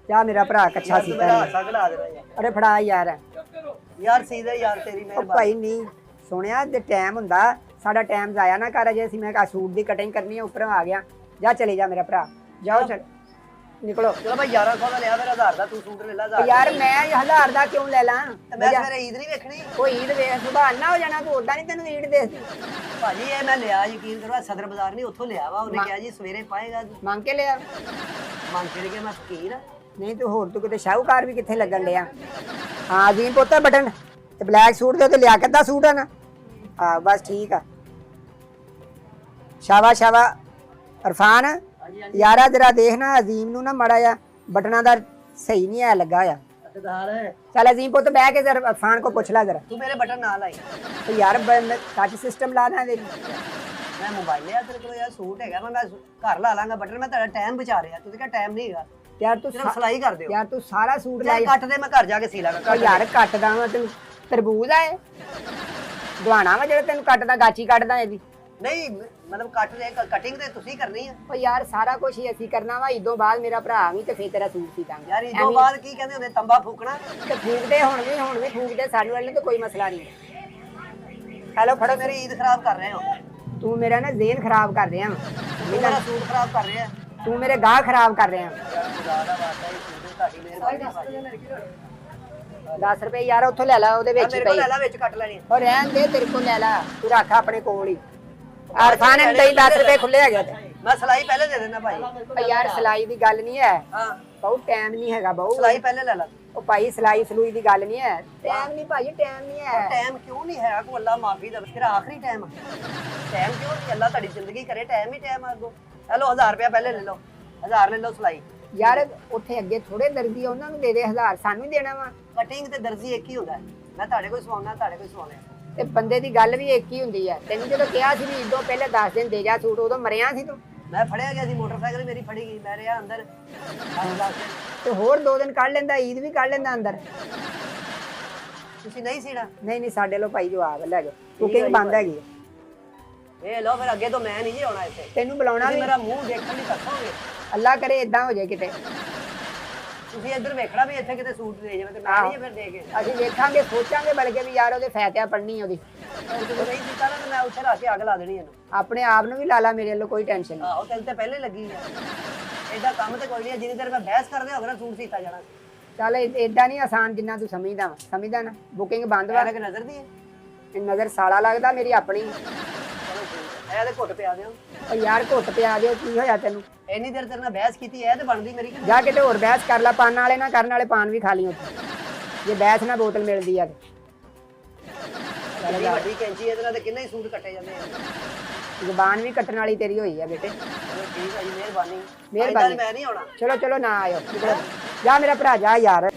ਜਾ ਮੇਰਾ ਭਰਾ ਕੱਛਾ ਯਾਰ ਤੂੰ ਮੇਰਾ ਸੀਤਾ। ਹਾਸਾ ਕਢਾ ਦੇਣਾ ਯਾਰ। ਅਰੇ ਫੜਾ ਯਾਰ। ਯਾਰ ਸੀ ਦੇ ਯਾਰ, ਤੇਰੀ ਉਹ ਮਿਹਰਬਾਨੀ। ਭਾਈ ਨਹੀਂ ਸੁਣਿਆ, ਜੇ ਟਾਈਮ ਹੁੰਦਾ ਸਾਡਾ ਟਾਈਮ ਜ਼ਾਇਆ ਨਾ ਕਰ। ਅਜੇ ਅਸੀਂ ਮੈਂ ਕਹਾ ਸੂਟ ਦੀ ਕਟਿੰਗ ਕਰਨੀ ਹੈ, ਉੱਪਰੋਂ ਆ ਗਿਆ। ਜਾ ਚਲੇ ਜਾ ਮੇਰਾ ਭਰਾ, ਜਾਓ ਚੱਲ ਨਿਕਲੋ। ਚਲੋ ਭਾਈ 1100 ਦਾ ਲਿਆ, ਮੇਰਾ 1000 ਦਾ ਤੂੰ ਸੂਟ ਲੈ ਲਾ। 1000 ਯਾਰ ਮੈਂ 1000 ਦਾ ਕਿਉਂ ਲੈ ਲਾਂ? ਤੇ ਮੈਂ ਸਵੇਰੇ ਈਦ ਨਹੀਂ ਵੇਖਣੀ। ਕੋਈ ਈਦ ਵੇਖ ਸੁਭਾਨ ਨਾ ਹੋ ਜਾਣਾ, ਤੂੰ ਉਦਾਂ ਨਹੀਂ ਤੈਨੂੰ ਈਦ ਦੇਖਦੀ। ਭਾਜੀ ਇਹ ਮੈਂ ਲਿਆ, ਯਕੀਨ ਕਰੋ, ਸਦਰ ਬਾਜ਼ਾਰ ਨਹੀਂ, ਉੱਥੋਂ ਲਿਆ ਵਾ। ਉਹਨੇ ਕਿਹਾ ਜੀ ਸਵੇਰੇ ਪਾਏਗਾ। ਮੰਗ ਕੇ ਲਿਆ? ਮੰਗ ਕੇ ਲਿਆ, ਮੈਂ ਫਕੀਰ ਆ। ਨਹੀਂ ਤੂੰ ਹੋਰ ਤੂੰ ਕਿਤੇ ਸ਼ਾਹੂਕਾਰ ਵੀ ਕਿੱਥੇ ਲੱਗਣ ਲਿਆ। ਹਾਂ ਜੀ ਪੁੱਤ ਬਟਨ ਤੇ ਬਲੈਕ ਸੂਟ ਦੇ ਉੱਤੇ ਲਿਆ ਕਿੱਦਾਂ ਸੂਟ ਆ ਨਾ। ਹਾਂ ਬਸ ਠੀਕ ਆ। ਸ਼ਾਬਾਸ਼ ਸ਼ਾਬਾਸ਼ ਇਰਫਾਨ, ਯਾਰਾ ਜਰਾ ਦੇਖਣਾ ਅਜ਼ੀਮ ਨੂੰ ਨਾ ਮੜਾ ਜਾ ਬਟਨਾਂ ਦਾ ਸਹੀ ਨਹੀਂ ਆ ਲੱਗਾ ਆ। ਅਤਦਾਰ ਚੱਲ ਅਜ਼ੀਮ ਪੁੱਤ ਬਹਿ ਕੇ ਜ਼ਰਾ ਇਰਫਾਨ ਕੋ ਪੁੱਛ ਲੈ ਜ਼ਰਾ। ਤੂੰ ਮੇਰੇ ਬਟਨ ਨਾ ਲਾਈ। ਤੇ ਯਾਰ ਟੱਚ ਸਿਸਟਮ ਲਾ ਦਾਂ ਦੇ। ਮੈਂ ਮੋਬਾਈਲ ਲਿਆ ਤੇਰੇ ਕੋਲ, ਯਾਰ ਸੂਟ ਹੈਗਾ, ਮੈਂ ਘਰ ਲਾ ਲਾਂਗਾ ਬਟਨ। ਮੈਂ ਤੁਹਾਡਾ ਟਾਈਮ ਬਚਾ ਰਿਹਾ, ਤੁਸੀਂ ਕਿਹਾ ਟਾਈਮ ਨਹੀਂ ਹੈਗਾ। ਯਾਰ ਤੂੰ ਸਿਰਫ ਸਿਲਾਈ ਕਰ ਦਿਓ। ਯਾਰ ਤੂੰ ਸਾਰਾ ਸੂਟ ਯਾਰ ਲੈ ਕੱਟ ਦੇ, ਮੈਂ ਘਰ ਜਾ ਕੇ ਸੀ ਲਾਂਗਾ। ਉਹ ਯਾਰ ਕੱਟਦਾ ਵਾ ਤੈਨੂੰ ਤਰਬੂਜ ਆ ਇਹ ਦਵਾਣਾ ਵਾ ਜਿਹੜਾ ਤੈਨੂੰ ਕੱਟਦਾ ਗਾਚੀ ਕੱਢਦਾ ਇਹਦੀ। ਨਹੀਂ ਮਤਲਬ ਕੱਟ ਦੇ, ਕਟਿੰਗ ਤੇ ਤੁਸੀਂ ਕਰਨੀ ਆ। ਉਹ ਯਾਰ ਸਾਰਾ ਕੁਝ ਹੀ ਅਸੀਂ ਕਰਨਾ ਵਾ। ਇਦੋਂ ਬਾਅਦ ਮੇਰਾ ਭਰਾ ਵੀ ਤੇ ਫੇਰ ਤੇਰਾ ਸੂਟ ਸੀ ਦਾਂਗੇ। ਯਾਰ ਇਦੋਂ ਬਾਅਦ ਕੀ ਕਹਿੰਦੇ ਹੁੰਦੇ, ਤੰਬਾ ਫੂਕਣਾ। ਤੇ ਫੂਕਦੇ ਹੁਣ ਵੀ ਫੂਕਦੇ ਸਾਨੂੰ ਵਾਲੇ ਤੇ ਕੋਈ ਮਸਲਾ ਨਹੀਂ। ਹੈਲੋ ਫੜੋ ਮੇਰੀ ਈਦ ਖਰਾਬ ਕਰ ਰਹੇ ਹੋ। ਤੂੰ ਮੇਰਾ ਨਾ ਜ਼ੇਨ ਖਰਾਬ ਕਰ ਰਿਹਾ ਵਾ। ਤੂੰ ਮੇਰਾ ਸੂਟ ਖਰਾਬ ਕਰ ਰਿਹਾ। ਤੂੰ ਮੇਰੇ ਗਾਹ ਖਰਾਬ ਕਰ ਰਿਹਾ। ਯਾਰ ਖੁਦਾ ਦਾ ਵਾਸਤਾ, ਇਹ ਸੂਟ ਤੁਹਾਡੀ ਮਿਹਰਬਾਨੀ। 10 ਰੁਪਏ ਯਾਰ ਉੱਥੋਂ ਲੈ ਲਾ, ਉਹਦੇ ਵਿੱਚ ਹੀ ਮੇਰੇ ਕੋਲ ਪਈ। ਲੈ ਲਾ, ਵਿੱਚ ਕੱਟ ਲੈਣੀ। ਉਹ ਰਹਿਣ ਦੇ, ਤੇਰੇ ਕੋਲ ਲੈ ਲਾ, ਤੂੰ ਰੱਖ ਆਪਣੇ ਕੋਲ ਹੀ। ਅਰਫਾਨ ਨੇ ਦਈ 10 ਰੁਪਏ ਖੁੱਲੇ ਹੈਗੇ ਤੇ। ਮੈਂ ਸਿਲਾਈ ਪਹਿਲੇ ਦੇ ਦੇਣਾ ਭਾਈ। ਉਹ ਯਾਰ ਸਿਲਾਈ ਦੀ ਗੱਲ ਨਹੀਂ ਹੈ, ਹਾਂ ਬਹੁਤ ਟਾਈਮ ਨਹੀਂ ਹੈਗਾ ਬਹੁਤ। ਸਿਲਾਈ ਪਹਿਲੇ ਲੈ ਲਾ। ਉਹ ਭਾਈ ਸਿਲਾਈ ਸਲੂਈ ਦੀ ਗੱਲ ਨਹੀਂ ਹੈ। ਟਾਈਮ ਨਹੀਂ ਭਾਈ, ਟਾਈਮ ਨਹੀਂ ਹੈ। ਟਾਈਮ ਕਿਉਂ ਨਹੀਂ ਹੈ? ਕੋ ਅੱਲਾ ਮਾਫੀ ਦਾ ਤੇਰਾ ਆਖਰੀ ਟਾਈਮ। ਟਾਈਮ ਕਿਉਂ ਨਹੀਂ? ਅੱਲਾ ਤੁਹਾਡੀ ਜ਼ਿੰਦਗੀ ਕਰੇ, ਟਾਈਮ ਹੀ ਟਾਈਮ ਆ ਅੱਗੋਂ। ਹੈਲੋ 1000 ਰੁਪਇਆ ਪਹਿਲੇ ਲੈ ਲਓ, 1000 ਲੈ ਲਓ ਸਿਲਾਈ। ਯਾਰ ਉੱਥੇ ਅੱਗੇ ਥੋੜੇ ਦਰਜੀ ਆ, ਉਹਨਾਂ ਨੂੰ ਦੇ ਦੇ 1000, ਸਾਨੂੰ ਹੀ ਦੇਣਾ ਵਾ। ਕਟਿੰਗ ਤੇ ਦਰਜੀ ਇੱਕ ਹੀ ਹੁੰਦਾ। ਮੈਂ ਤੁਹਾਡੇ ਕੋਲ ਸਵਾਉਣਾ, ਤੁਹਾਡੇ ਕੋਲ ਸਵਾਉਣਾ। ਤੇ ਬੰਦੇ ਦੀ ਗੱਲ ਵੀ ਇੱਕ ਹੀ ਹੁੰਦੀ ਹੈ। ਤੈਨੂੰ ਜਦੋਂ ਕਿਹਾ ਸੀ ਵੀ ਇਦੋਂ ਪਹਿਲੇ 10 ਦਿਨ ਦੇ ਜਾ ਸੂਟ, ਉਦੋਂ ਮਰਿਆ ਸੀ ਤੂੰ। ਮੈਂ ਫੜਿਆ ਗਿਆ ਸੀ, ਮੋਟਰਸਾਈਕਲ ਮੇਰੀ ਫੜੀ ਗਈ, ਮੈਂ ਰਿਹਾ ਅੰਦਰ 10 ਦਿਨ। ਤੇ ਹੋਰ 2 ਦਿਨ ਕੱਢ ਲੈਂਦਾ, ਈਦ ਵੀ ਕੱਢ ਲੈਂਦਾ ਅੰਦਰ। ਤੁਸੀਂ ਨਹੀਂ ਸੀਣਾ। ਨਹੀਂ ਸਾਡੇ ਲੋ ਭਾਈ ਜਵਾਬ ਲੈ ਜਾਓ, ਕੁਕਿੰਗ ਬੰਦ ਹੈਗੀ ਹੈ। ਇਹ ਲਓ ਫਿਰ, ਅੱਗੇ ਤੋਂ ਮੈਂ ਨਹੀਂ ਜੀ ਆਉਣਾ ਇੱਥੇ। ਤੈਨੂੰ ਬੁਲਾਉਣਾ ਤੁਸੀਂ ਵੀ ਮੇਰਾ ਮੂੰਹ ਦੇਖਣ ਲਈ ਤਰਸੋਗੇ। ਅੱਲਾ ਕਰੇ ਇਦਾਂ ਹੋ ਜਾਏ ਕਿਤੇ। ਤੁਸੀਂ ਇੱਧਰ ਵੇਖਣਾ ਵੀ ਇੱਥੇ ਕਿਤੇ ਸੂਟ ਦੇ ਜਾਵੇ ਤੇ ਮੈਂ ਨਹੀਂ ਫਿਰ ਦੇ ਕੇ। ਅਸੀਂ ਵੇਖਾਂਗੇ, ਸੋਚਾਂਗੇ ਬਲਕਿ ਵੀ ਯਾਰ ਉਹਦੇ ਫੈਤਿਆ ਪੜਨੀ ਉਹਦੀ। ਤੁਸੀਂ ਨਹੀਂ ਕੀਤਾ ਨਾ ਤੇ ਮੈਂ ਉੱਥੇ ਲਾ ਕੇ ਅੱਗ ਲਾ ਦੇਣੀ ਇਹਨੂੰ। ਆਪਣੇ ਆਪ ਨੂੰ ਵੀ ਲਾ ਲਾ, ਮੇਰੇ ਵੱਲੋਂ ਕੋਈ ਟੈਨਸ਼ਨ ਨਹੀਂ। ਆਹੋ ਤੈਨੂੰ ਤੇ ਪਹਿਲੇ ਲੱਗੀ ਆ। ਏਦਾਂ ਕੰਮ ਤੇ ਕੋਈ ਨਹੀਂ, ਜਿੰਨੀ ਦੇਰ ਮੈਂ ਬਹਿਸ ਕਰਦੇ ਹੋਗਾ ਨਾ ਸੂਟ ਸੀਤਾ ਜਾਣਾ। ਚੱਲ ਏਦਾਂ ਨਹੀਂ ਆਸਾਨ ਜਿੰਨਾ ਤੂੰ ਸਮਝਦਾ ਵਾ, ਸਮਝਦਾ ਨਾ। ਬੁਕਿੰਗ ਬੰਦ ਵਾ। ਮੈਂ ਕਿ ਨਜ਼ਰ ਦੀ ਹੈ। ਇਹ ਨਜ਼ਰ ਸਾਲਾ ਲੱਗਦਾ ਮੇਰੀ ਆਪਣੀ। ਚਲੋ ਠੀਕ ਹੈ, ਇਹ ਤੇ ਘੁੱਟ ਪਿਆ ਦਿਓ। ਉਹ ਯਾਰ ਘੁੱਟ ਪਿਆ ਦਿਓ, ਕੀ ਹੋਇਆ ਤੈਨੂੰ? ਇੰਨੀ ਦੇਰ ਤੇਰੇ ਨਾਲ ਬਹਿਸ ਕੀਤੀ ਐ ਤੇ ਬਣਦੀ ਮੇਰੀ ਕਿ ਜਾ ਕਿਤੇ ਹੋਰ ਬਹਿਸ ਕਰ ਲੈ, ਪਾਨ ਵਾਲੇ ਨਾ ਕਰਨ ਵਾਲੇ ਪਾਨ ਵੀ ਖਾ ਲਈ ਉੱਥੇ, ਜੇ ਬਹਿਸ ਨਾ ਬੋਤਲ ਮਿਲਦੀ ਆ ਤੇ। ਨਹੀਂ ਵੱਡੀ ਕੈਂਚੀ ਇਹਦੇ ਨਾਲ ਤੇ ਕਿੰਨੇ ਹੀ ਸੂਟ ਕੱਟੇ ਜਾਂਦੇ ਆ। ਜ਼ੁਬਾਨ ਵੀ ਕੱਟਣ ਵਾਲੀ ਤੇਰੀ ਹੋਈ ਆ ਬੇਟੇ। ਚਲੋ ਠੀਕ ਹੈ ਜੀ, ਮਿਹਰਬਾਨੀ। ਮਿਹਰਬਾਨੀ। ਮੈਂ ਨਹੀਂ ਆਉਣਾ। ਚਲੋ ਚਲੋ ਨਾ ਆਇਓ, ਜਾ ਮੇਰਾ ਭਰਾ ਜਾ ਯਾਰ।